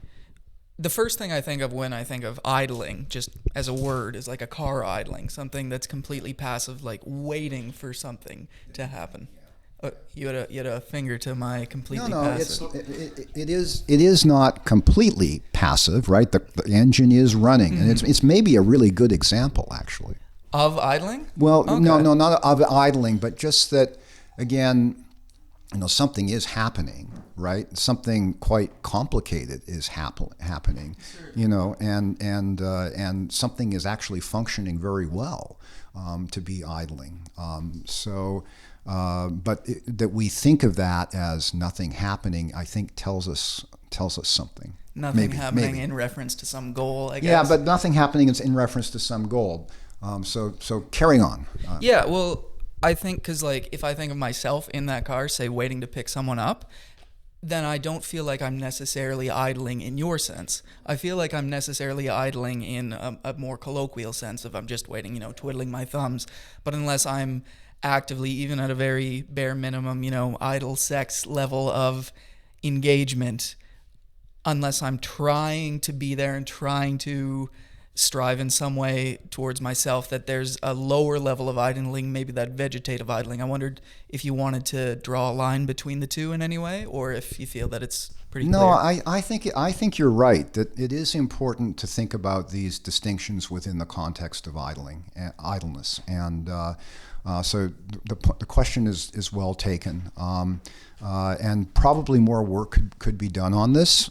the first thing I think of when I think of idling, just as a word, is like a car idling, something that's completely passive, like waiting for something to happen. You had a finger to my completely No, passive. it is not completely passive, right? The engine is running, and it's maybe a really good example, actually. Of idling? Well, Okay. no, not of idling, but just that, again, something is happening, right? Something quite complicated is happening, and something is actually functioning very well to be idling. That we think of that as nothing happening, I think tells us something. Nothing happening maybe. in reference to some goal, I guess. Yeah, but nothing happening is in reference to some goal. So carrying on. Yeah, well, I think because if I think of myself in that car, say waiting to pick someone up, then I don't feel like I'm necessarily idling in your sense. I feel like I'm necessarily idling in a more colloquial sense of I'm just waiting, twiddling my thumbs. But unless I'm actively, even at a very bare minimum, idle sex level of engagement, unless I'm trying to be there and trying to strive in some way towards myself, that there's a lower level of idling, maybe that vegetative idling. I wondered if you wanted to draw a line between the two in any way, or if you feel that it's pretty clear. No, I think you're right that it is important to think about these distinctions within the context of idleness, and so the question is well taken, and probably more work could be done on this.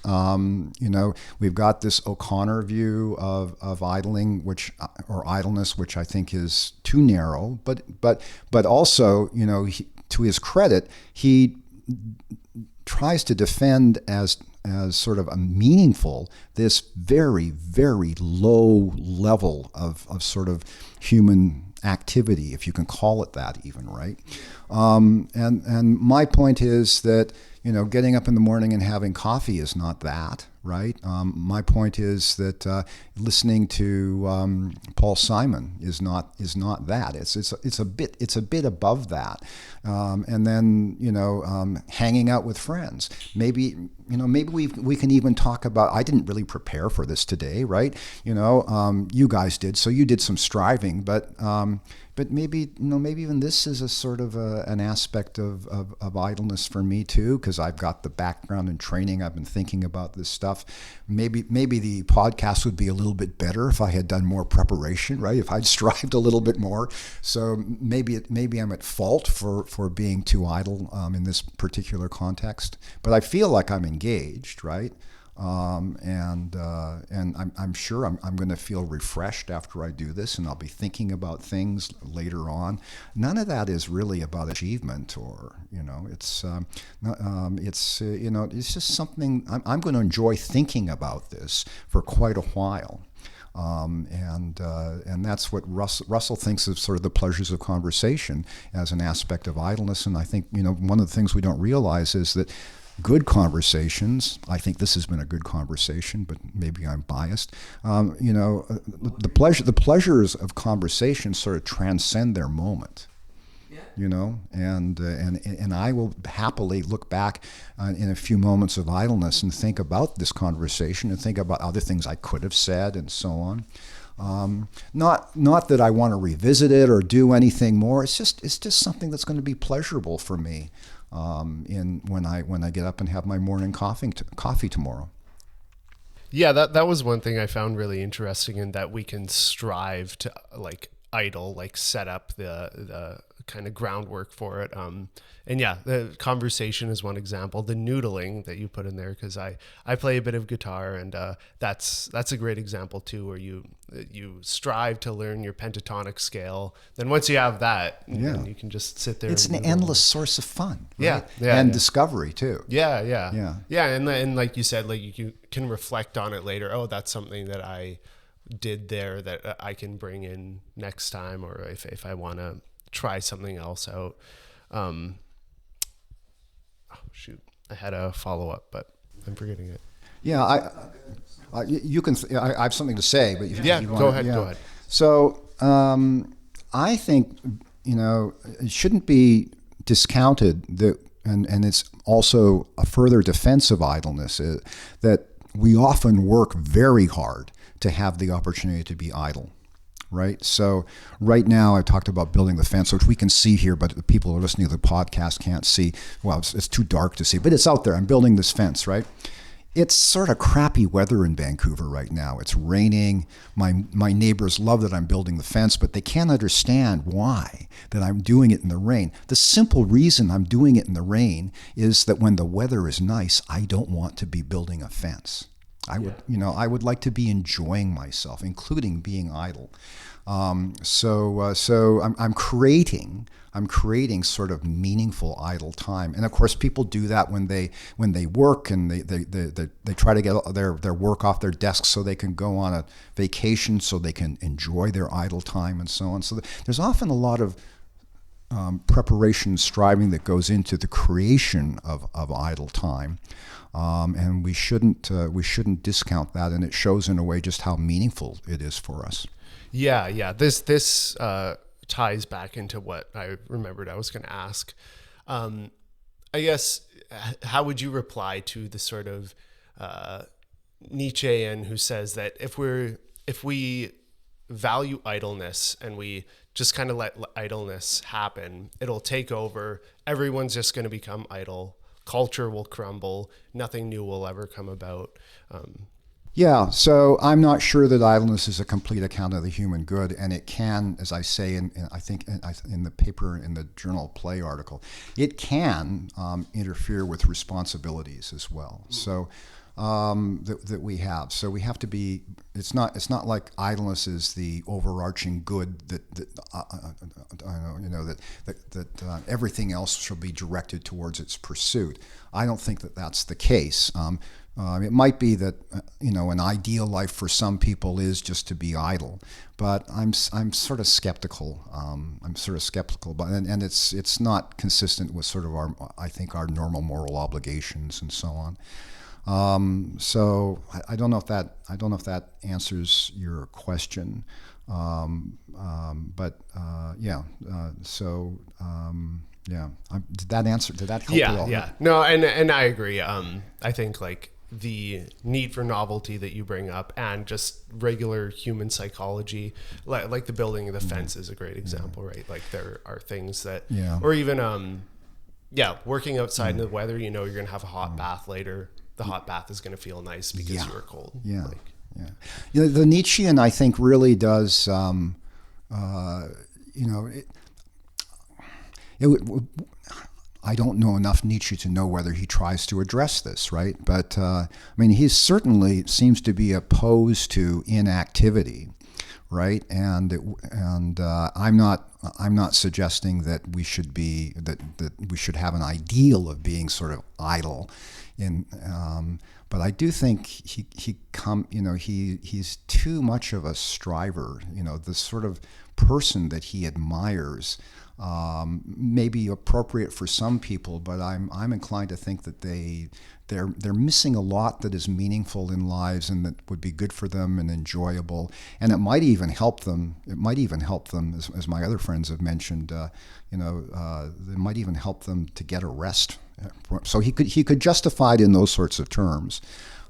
We've got this O'Connor view of idling, or idleness, which I think is too narrow. But also, to his credit, he tries to defend as sort of a meaningful this very, very low level of sort of human activity, if you can call it that even, right? And my point is that, getting up in the morning and having coffee is not that, right? My point is that listening to Paul Simon is not that. It's a bit above that. And then hanging out with friends. Maybe we can even talk about. I didn't really prepare for this today, right? You guys did, so you did some striving, but maybe even this is a sort of an aspect of idleness for me too, because I've got the background and training. I've been thinking about this stuff. Maybe the podcast would be a little bit better if I had done more preparation, right? If I'd strived a little bit more. So maybe I'm at fault for being too idle in this particular context. But I feel like I'm engaged, right? And I'm sure I'm going to feel refreshed after I do this, and I'll be thinking about things later on. None of that is really about achievement, or it's just something I'm going to enjoy thinking about this for quite a while. And that's what Russell thinks of sort of the pleasures of conversation as an aspect of idleness. And I think one of the things we don't realize is that good conversations, I think this has been a good conversation, but maybe I'm biased. The pleasures of conversation sort of transcend their moment. And I will happily look back in a few moments of idleness and think about this conversation and think about other things I could have said and so on. Not that I want to revisit it or do anything more. It's just something that's going to be pleasurable for me when I get up and have my morning coffee tomorrow. Yeah, that was one thing I found really interesting, in that we can strive to idle, set up the kind of groundwork for it. And yeah, the conversation is one example. The noodling that you put in there, because I play a bit of guitar, and that's a great example too, where you strive to learn your pentatonic scale. Then once you have that, then you can just sit there. It's an endless source of fun, right? Yeah, and discovery too. Yeah. And like you said, you can reflect on it later. Oh, that's something that I did there that I can bring in next time, or if I want to try something else out. I had a follow-up, but I'm forgetting it. Yeah, you can. I have something to say, but if you go ahead. So I think it shouldn't be discounted that, and it's also a further defense of idleness, that we often work very hard to have the opportunity to be idle, right? So right now I talked about building the fence, which we can see here, but the people who are listening to the podcast can't see. Well, it's too dark to see, but it's out there. I'm building this fence, right? It's sort of crappy weather in Vancouver right now. It's raining. My neighbors love that I'm building the fence, but they can't understand why that I'm doing it in the rain. The simple reason I'm doing it in the rain is that when the weather is nice, I don't want to be building a fence. I would like to be enjoying myself, including being idle. So I'm creating sort of meaningful idle time, and of course people do that when they work and they try to get their work off their desks so they can go on a vacation, so they can enjoy their idle time and so on. So there's often a lot of preparation, striving that goes into the creation of idle time. And we shouldn't discount that, and it shows in a way just how meaningful it is for us. Yeah. This ties back into what I remembered I was going to ask. I guess, how would you reply to the sort of Nietzschean who says that if we value idleness and we just kind of let idleness happen, it'll take over. Everyone's just going to become idle. Culture will crumble. Nothing new will ever come about. Yeah, so I'm not sure that idleness is a complete account of the human good, and it can, as I say, I think in the paper, in the Journal of Play article, it can interfere with responsibilities as well. So that we have. So we have to be. It's not like idleness is the overarching good that everything else shall be directed towards its pursuit. I don't think that that's the case. It might be that an ideal life for some people is just to be idle, but I'm sort of skeptical. But and it's not consistent with sort of our normal moral obligations and so on. So I don't know if that answers your question, but yeah. Did that answer? Did that help at all? Yeah. No, and I agree. I think like the need for novelty that you bring up, and just regular human psychology, like the building of the fence is a great example, right? Like there are things that, or even working outside in the weather. You're going to have a hot bath later. The hot bath is going to feel nice because you were cold. Yeah. The Nietzschean, I think, really does, I don't know enough Nietzsche to know whether he tries to address this, right? But, he certainly seems to be opposed to inactivity, right? And I'm not suggesting that we should be, that we should have an ideal of being sort of idle. But I do think he's too much of a striver. The sort of person that he admires may be appropriate for some people, but I'm inclined to think that they're missing a lot that is meaningful in lives and that would be good for them and enjoyable, and it might even help them. As my other friends have mentioned, it might even help them to get a rest. So he could justify it in those sorts of terms.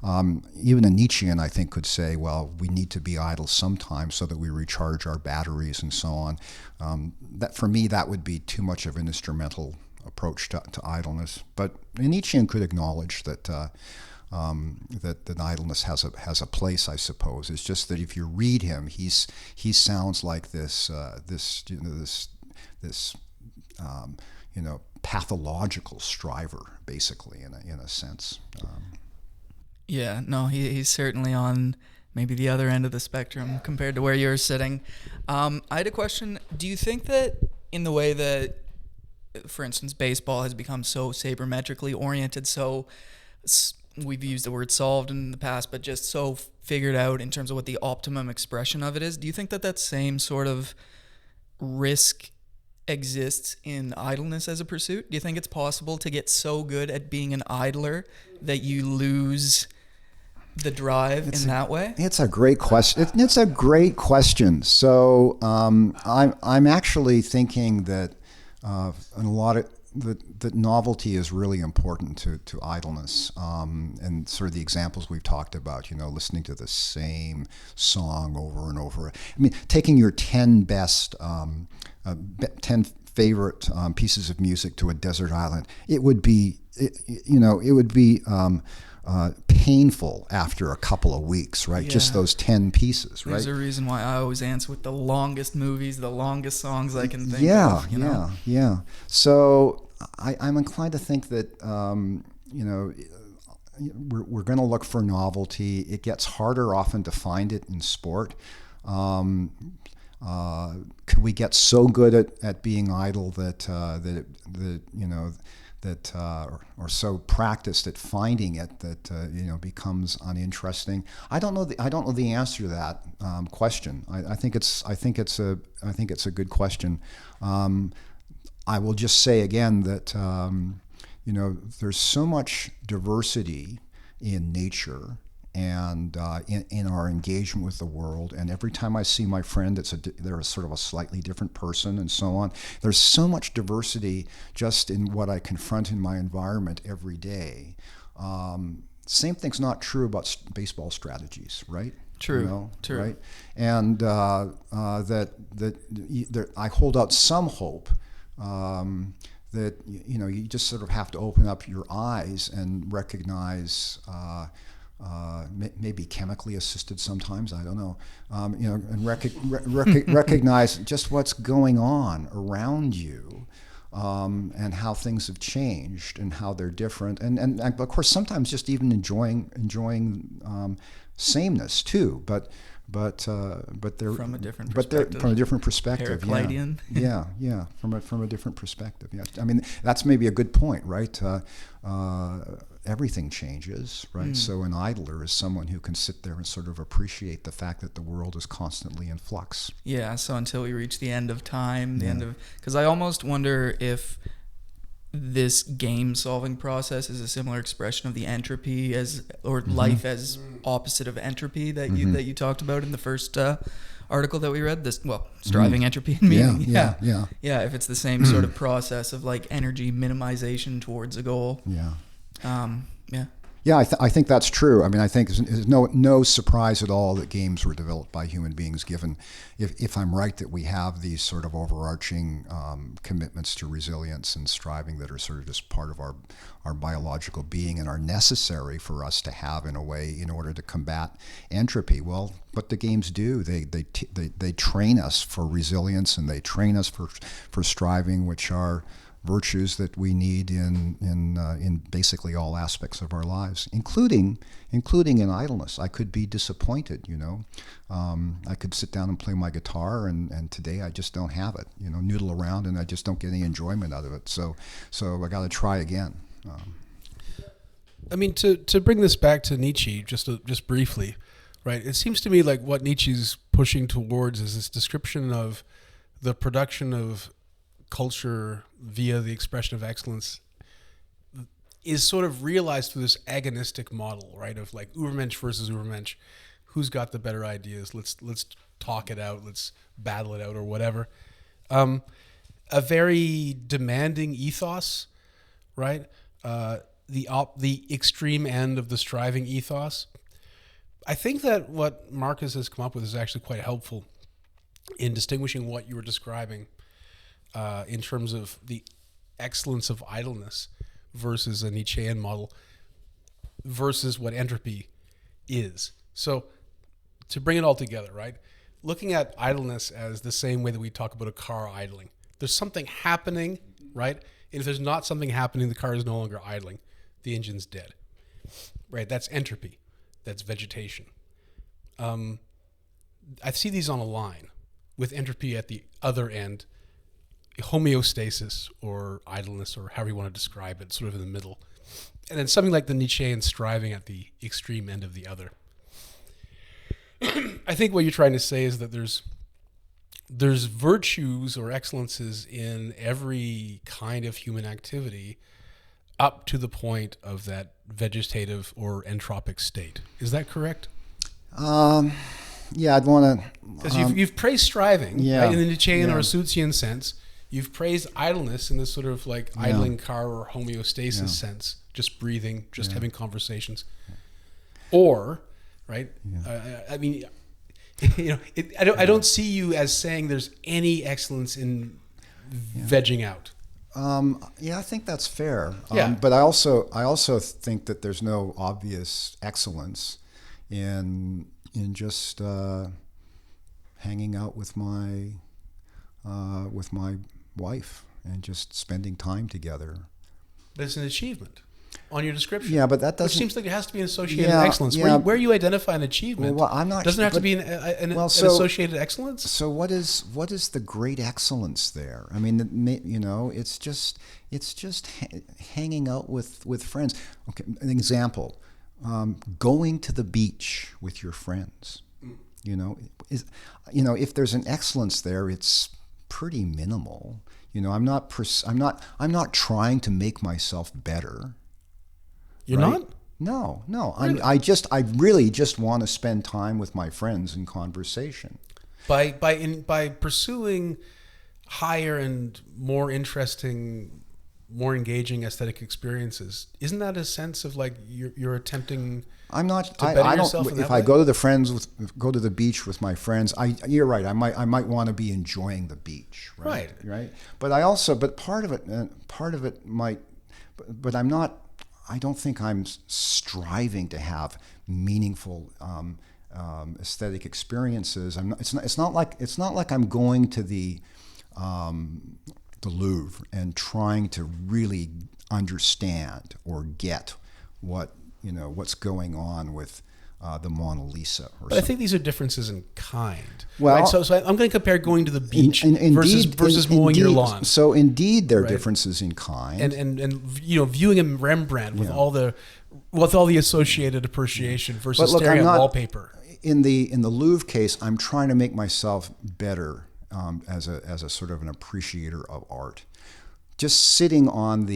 Even a Nietzschean, I think, could say, well, we need to be idle sometimes so that we recharge our batteries and so on. That for me, that would be too much of an instrumental approach to idleness. But a Nietzschean could acknowledge that that idleness has a place, I suppose. It's just that if you read him, he sounds like this pathological striver, basically, in a sense. Yeah, no, he's certainly on maybe the other end of the spectrum compared to where you're sitting. I had a question. Do you think that in the way that, for instance, baseball has become so sabermetrically oriented, so we've used the word solved in the past, but just so figured out in terms of what the optimum expression of it is, do you think that same sort of risk exists in idleness as a pursuit? Do you think it's possible to get so good at being an idler that you lose the drive that way? It's a great question. It's a great question. So I'm actually thinking that in a lot of that novelty is really important to idleness, and sort of the examples we've talked about. Listening to the same song over and over. I mean, taking your 10 best, 10 favorite pieces of music to a desert island. It would be, painful after a couple of weeks, right? Yeah. Just those 10 pieces, right? There's a reason why I always answer with the longest movies, the longest songs I can think Yeah, of. You know? yeah. So I'm inclined to think that, we're going to look for novelty. It gets harder often to find it in sport. Could we get so good at being idle or so practiced at finding it that becomes uninteresting? I don't know the answer to that question. I think it's a good question. I will just say again that there's so much diversity in nature and in our engagement with the world. And every time I see my friend, they're sort of a slightly different person and so on. There's so much diversity just in what I confront in my environment every day. Same thing's not true about baseball strategies, right? True. True. Right? And that I hold out some hope that you just sort of have to open up your eyes and recognize. Maybe chemically assisted sometimes, I don't know, and recognize just what's going on around you, and how things have changed and how they're different, and of course sometimes just even enjoying sameness too, but they're From a different perspective. From a different perspective. Heraclitean. Yeah, from a different perspective. Yeah, I mean that's maybe a good point, right? Everything changes, right? So an idler is someone who can sit there and sort of appreciate the fact that the world is constantly in flux. Yeah, so until we reach the end of time, because I almost wonder if this game solving process is a similar expression of the entropy life as opposite of entropy that you talked about in the first article that we read. Striving entropy and meaning. Yeah. If it's the same sort of process of like energy minimization towards a goal. Yeah, I think that's true. I mean, I think it's no surprise at all that games were developed by human beings, given, if I'm right, that we have these sort of overarching commitments to resilience and striving that are sort of just part of our biological being and are necessary for us to have in a way in order to combat entropy. Well, what the games do, they train us for resilience, and they train us for striving, which are virtues that we need in basically all aspects of our lives, including in idleness. I could be disappointed, I could sit down and play my guitar, and today I just don't have it, noodle around, and I just don't get any enjoyment out of it. So I got to try again. I mean, to bring this back to Nietzsche, just briefly, right? It seems to me like what Nietzsche's pushing towards is this description of the production of culture via the expression of excellence is sort of realized through this agonistic model, right? Of like Übermensch versus Übermensch. Who's got the better ideas? Let's talk it out. Let's battle it out, or whatever. A very demanding ethos, right? The extreme end of the striving ethos. I think that what Marcus has come up with is actually quite helpful in distinguishing what you were describing in terms of the excellence of idleness versus a Nietzschean model versus what entropy is. So to bring it all together, right? Looking at idleness as the same way that we talk about a car idling. There's something happening, right? And if there's not something happening, the car is no longer idling. The engine's dead, right? That's entropy. That's vegetation. I see these on a line with entropy at the other end, homeostasis or idleness, or however you want to describe it, sort of in the middle. And then something like the Nietzschean striving at the extreme end of the other. I think what you're trying to say is that there's virtues or excellences in every kind of human activity up to the point of that vegetative or entropic state. Is that correct? Yeah, I'd want to... Because you've praised striving, right, in the Nietzschean or Saussurian sense. you've praised idleness in this sort of like idling car or homeostasis sense, just breathing, just having conversations, or right. I mean, I don't see you as saying there's any excellence in vegging out. I think that's fair. Yeah. But I also think that there's no obvious excellence in just hanging out with my wife and just spending time together. But it's an achievement on your description. Yeah, but that doesn't. Which seems like it has to be an associated excellence. Yeah. Where you identify an achievement, Well, I'm not. doesn't it have to be an associated excellence. So what is the great excellence there? I mean, it's just hanging out with friends. Okay, an example: going to the beach with your friends. If there's an excellence there, it's pretty minimal. I'm not trying to make myself better. You're right? not? No. Really? I really just want to spend time with my friends in conversation. By pursuing higher and more interesting, more engaging aesthetic experiences, isn't that a sense of like you're attempting? I'm not. To better I yourself don't. in If that I way? go to the beach with my friends, you're right. I might want to be enjoying the beach. Right. But part of it might. But I'm not. I don't think I'm striving to have meaningful aesthetic experiences. It's not like I'm going to the Louvre and trying to really understand or get what's going on with the Mona Lisa. But I think these are differences in kind. Well, right? So I'm going to compare going to the beach versus mowing your lawn. So indeed, there are differences in kind. And viewing a Rembrandt with all the associated appreciation versus But look, staring I'm at not- wallpaper. In the Louvre case, I'm trying to make myself better as a sort of an appreciator of art. Just sitting on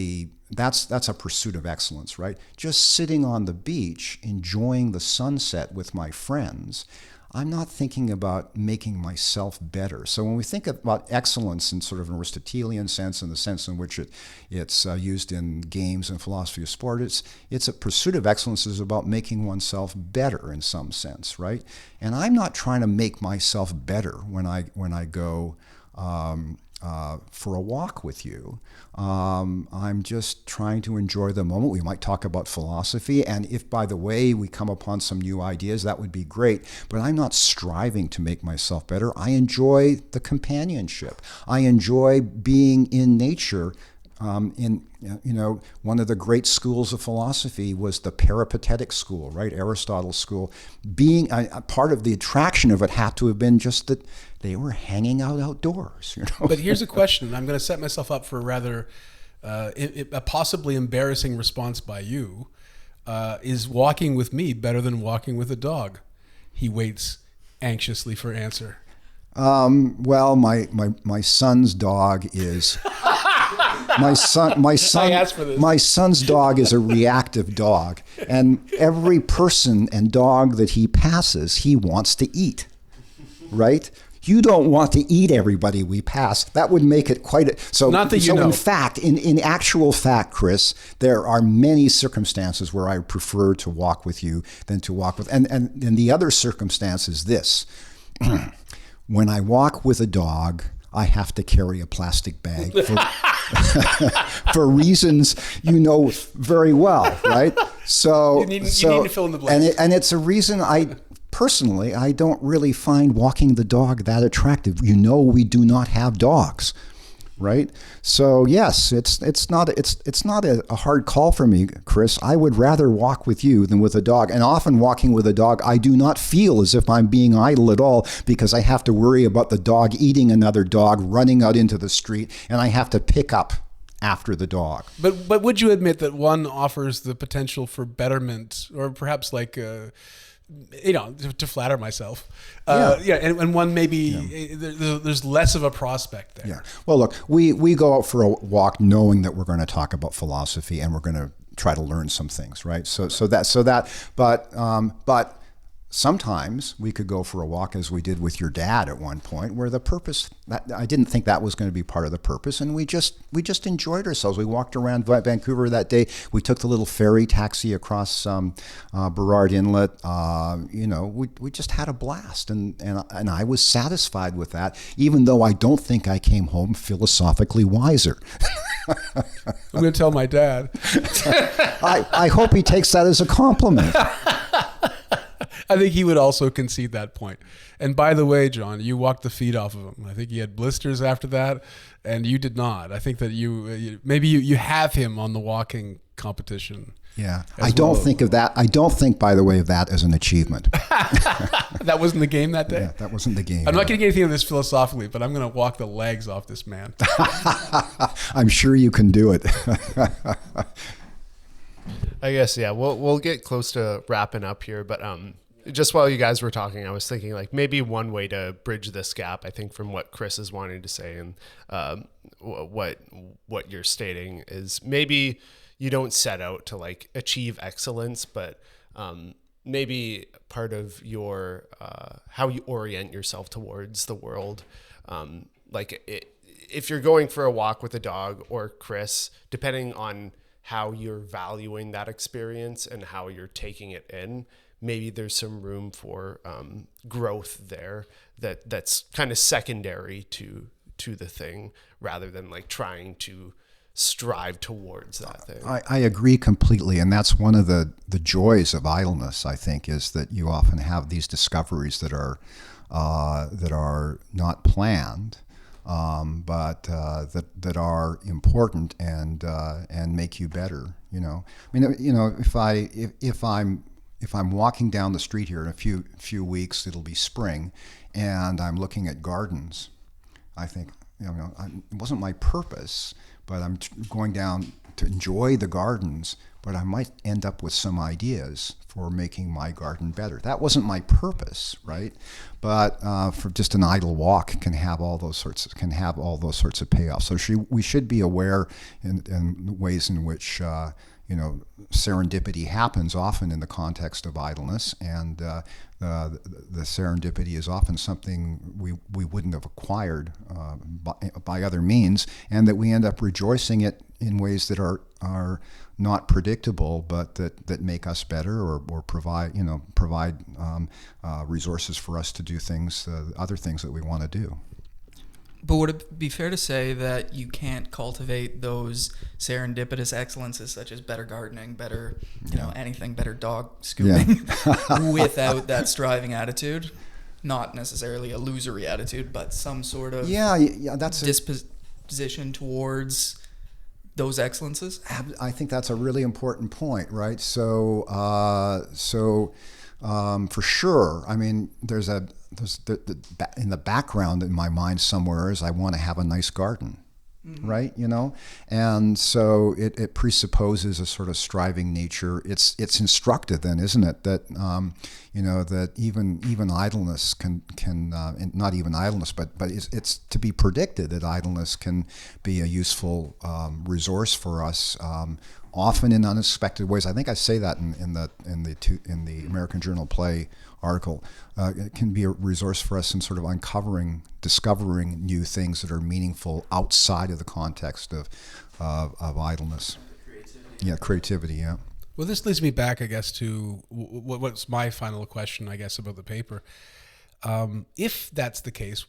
that's a pursuit of excellence, right? Just sitting on the beach, enjoying the sunset with my friends. I'm not thinking about making myself better. So when we think about excellence in sort of an Aristotelian sense, in the sense in which it's used in games and philosophy of sport, it's a pursuit of excellence is about making oneself better in some sense, right? And I'm not trying to make myself better when I go for a walk with you. I'm just trying to enjoy the moment. We might talk about philosophy, and if, by the way, we come upon some new ideas, that would be great. But I'm not striving to make myself better. I enjoy the companionship. I enjoy being in nature. One of the great schools of philosophy was the Peripatetic school, right? Aristotle's school. Being a part of the attraction of it had to have been just that they were hanging out outdoors. But here's a question. I'm going to set myself up for a rather a possibly embarrassing response by you. Is walking with me better than walking with a dog? He waits anxiously for answer. Well, my son's dog is. My son's dog is a reactive dog, and every person and dog that he passes, he wants to eat, right? You don't want to eat everybody we pass. That would make it quite a... So, not that in fact, in actual fact, Chris, there are many circumstances where I prefer to walk with you than to walk with... And the other circumstance is this. When I walk with a dog, I have to carry a plastic bag for reasons you know very well, right? So you need to fill in the blanks. And it's a reason personally, I don't really find walking the dog that attractive. We do not have dogs, right? So yes, it's not a hard call for me, Chris. I would rather walk with you than with a dog. And often walking with a dog, I do not feel as if I'm being idle at all, because I have to worry about the dog eating another dog, running out into the street, and I have to pick up after the dog. But would you admit that one offers the potential for betterment, or perhaps like to flatter myself, and one maybe there's less of a prospect there. Yeah. Well, look, we go out for a walk knowing that we're going to talk about philosophy and we're going to try to learn some things, right? But sometimes we could go for a walk, as we did with your dad at one point, where the purpose, I didn't think that was going to be part of the purpose, and we just enjoyed ourselves. We walked around Vancouver that day. We took the little ferry taxi across Burrard Inlet. We just had a blast, and I was satisfied with that, even though I don't think I came home philosophically wiser. I'm going to tell my dad. I hope he takes that as a compliment. I think he would also concede that point. And by the way, John, you walked the feet off of him. I think he had blisters after that, and you did not. I think that you have him on the walking competition. Yeah, I don't think of that. I don't think, by the way, of that as an achievement. That wasn't the game that day? Yeah, that wasn't the game. I'm not getting anything of this philosophically, but I'm going to walk the legs off this man. I'm sure you can do it. I guess, yeah, we'll get close to wrapping up here, but just while you guys were talking, I was thinking like maybe one way to bridge this gap, I think, from what Chris is wanting to say and what you're stating is maybe you don't set out to like achieve excellence, but maybe part of your how you orient yourself towards the world, if you're going for a walk with a dog or Chris, depending on how you're valuing that experience and how you're taking it in, maybe there's some room for growth there that's kind of secondary to the thing, rather than like trying to strive towards that thing. I agree completely, and that's one of the joys of idleness, I think, is that you often have these discoveries that are not planned, but that are important and make you better. If I'm walking down the street here in a few weeks, it'll be spring, and I'm looking at gardens. I think it wasn't my purpose, but I'm going down to enjoy the gardens. But I might end up with some ideas for making my garden better. That wasn't my purpose, right? But for just an idle walk can have all those sorts of payoffs. So we should be aware in ways in which serendipity happens often in the context of idleness, and the serendipity is often something we wouldn't have acquired by other means, and that we end up rejoicing it in ways that are not predictable, but that make us better or provide resources for us to do things, other things that we want to do. But would it be fair to say that you can't cultivate those serendipitous excellences such as better gardening, better, anything, better dog scooping without that striving attitude? Not necessarily a losery attitude, but some sort of that's disposition towards those excellences? I think that's a really important point, right? So for sure, I mean, there's in the background in my mind somewhere is I want to have a nice garden, right? And so it presupposes a sort of striving nature. It's instructive then, isn't it? That that even idleness can not even idleness, but it's to be predicted that idleness can be a useful resource for us. Often in unexpected ways. I think I say that in the American Journal Play article. It can be a resource for us in sort of discovering new things that are meaningful outside of the context of idleness. Creativity. Yeah. Well, this leads me back, I guess, to what's my final question, I guess, about the paper. If that's the case,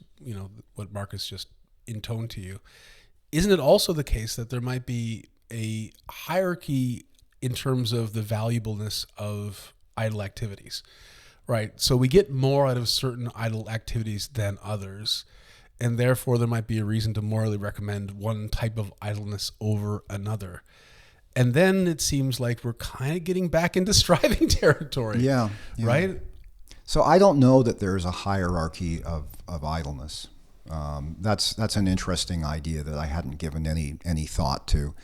what Marcus just intoned to you, isn't it also the case that there might be a hierarchy in terms of the valuableness of idle activities, right? So we get more out of certain idle activities than others, and therefore there might be a reason to morally recommend one type of idleness over another. And then it seems like we're kind of getting back into striving territory. Yeah. Right? So I don't know that there's a hierarchy of idleness. That's an interesting idea that I hadn't given any thought to.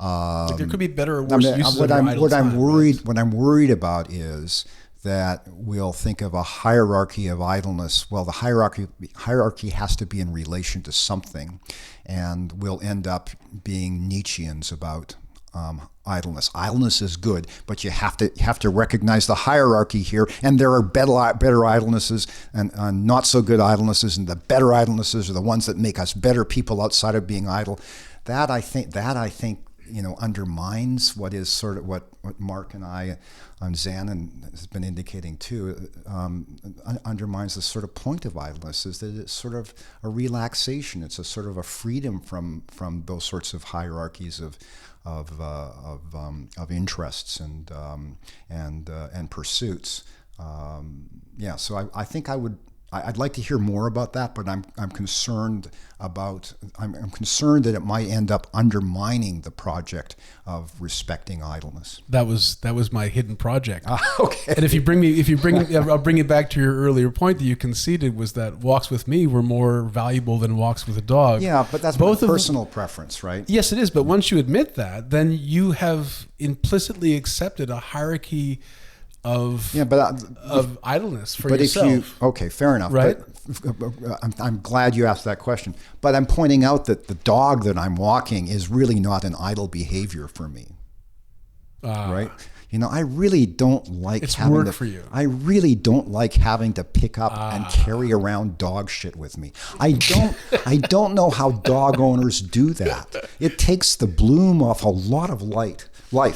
There could be better or worse uses of idle what time. What I'm worried about is that we'll think of a hierarchy of idleness. Well, the hierarchy has to be in relation to something, and we'll end up being Nietzscheans about idleness. Idleness is good, but you have to recognize the hierarchy here. And there are better idlenesses and not so good idlenesses, and the better idlenesses are the ones that make us better people outside of being idle. That I think undermines what is sort of what Mark and I on Xanon has been indicating too. Undermines the sort of point of idleness, is that it's sort of a relaxation. It's a sort of a freedom from those sorts of hierarchies of interests and pursuits. So I think I'd like to hear more about that, but I'm concerned I'm concerned that it might end up undermining the project of respecting idleness. That was my hidden project. Okay. And I'll bring it back to your earlier point that you conceded, was that walks with me were more valuable than walks with a dog. Yeah, but that's both personal preference, right? Yes, it is. But once you admit that, then you have implicitly accepted a hierarchy of idleness for yourself. Okay, fair enough. Right. But I'm glad you asked that question. But I'm pointing out that the dog that I'm walking is really not an idle behavior for me. Right? I really don't like for you. I really don't like having to pick up and carry around dog shit with me. I don't know how dog owners do that. It takes the bloom off a lot of life. Having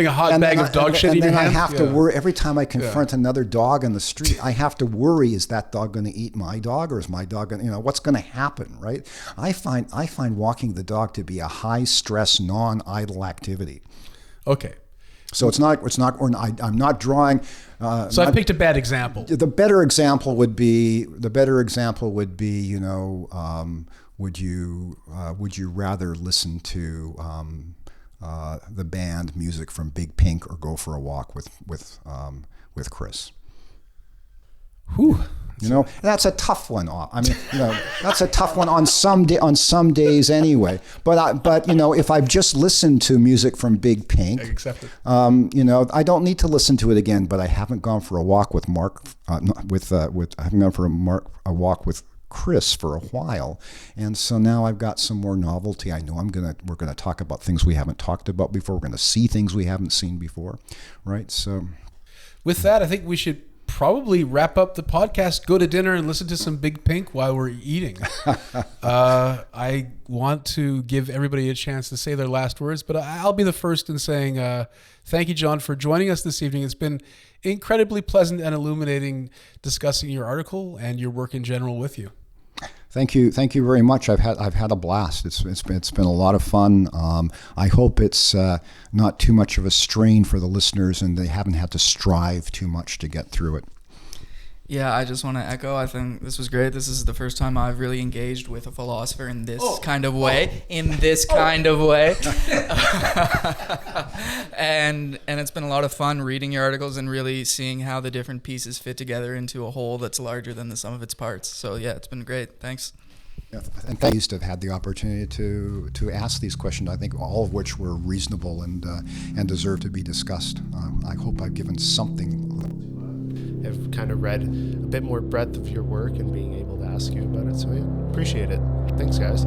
a hot bag of dog shit in your hand. And then I have to worry every time I confront another dog in the street. I have to worry: is that dog going to eat my dog, or is my dog going to, what's going to happen? Right? I find walking the dog to be a high stress, non-idle activity. Okay. So I'm not drawing. So I picked a bad example. The better example would be, would you rather listen to the band music from Big Pink or go for a walk with Chris? Whew. That's a tough one. I mean, that's a tough one on some days anyway. But if I've just listened to music from Big Pink, I accept it. I don't need to listen to it again. But I haven't gone for a walk with Mark. I haven't gone for a walk with Chris for a while, and so now I've got some more novelty. I know we're gonna talk about things we haven't talked about before. We're gonna see things we haven't seen before, right? So, with that, I think we should probably wrap up the podcast, go to dinner, and listen to some Big Pink while we're eating. I want to give everybody a chance to say their last words, but I'll be the first in saying thank you, John, for joining us this evening. It's been incredibly pleasant and illuminating discussing your article and your work in general with you. Thank you very much. I've had a blast. It's been a lot of fun. I hope it's not too much of a strain for the listeners, and they haven't had to strive too much to get through it. Yeah, I just want to echo. I think this was great. This is the first time I've really engaged with a philosopher in this kind of way. And it's been a lot of fun reading your articles and really seeing how the different pieces fit together into a whole that's larger than the sum of its parts. So yeah, it's been great. Thanks. Yeah, and thanks to have had the opportunity to ask these questions. I think all of which were reasonable and deserve to be discussed. I hope I've given something. I've kind of read a bit more breadth of your work and being able to ask you about it. So I appreciate it. Thanks, guys.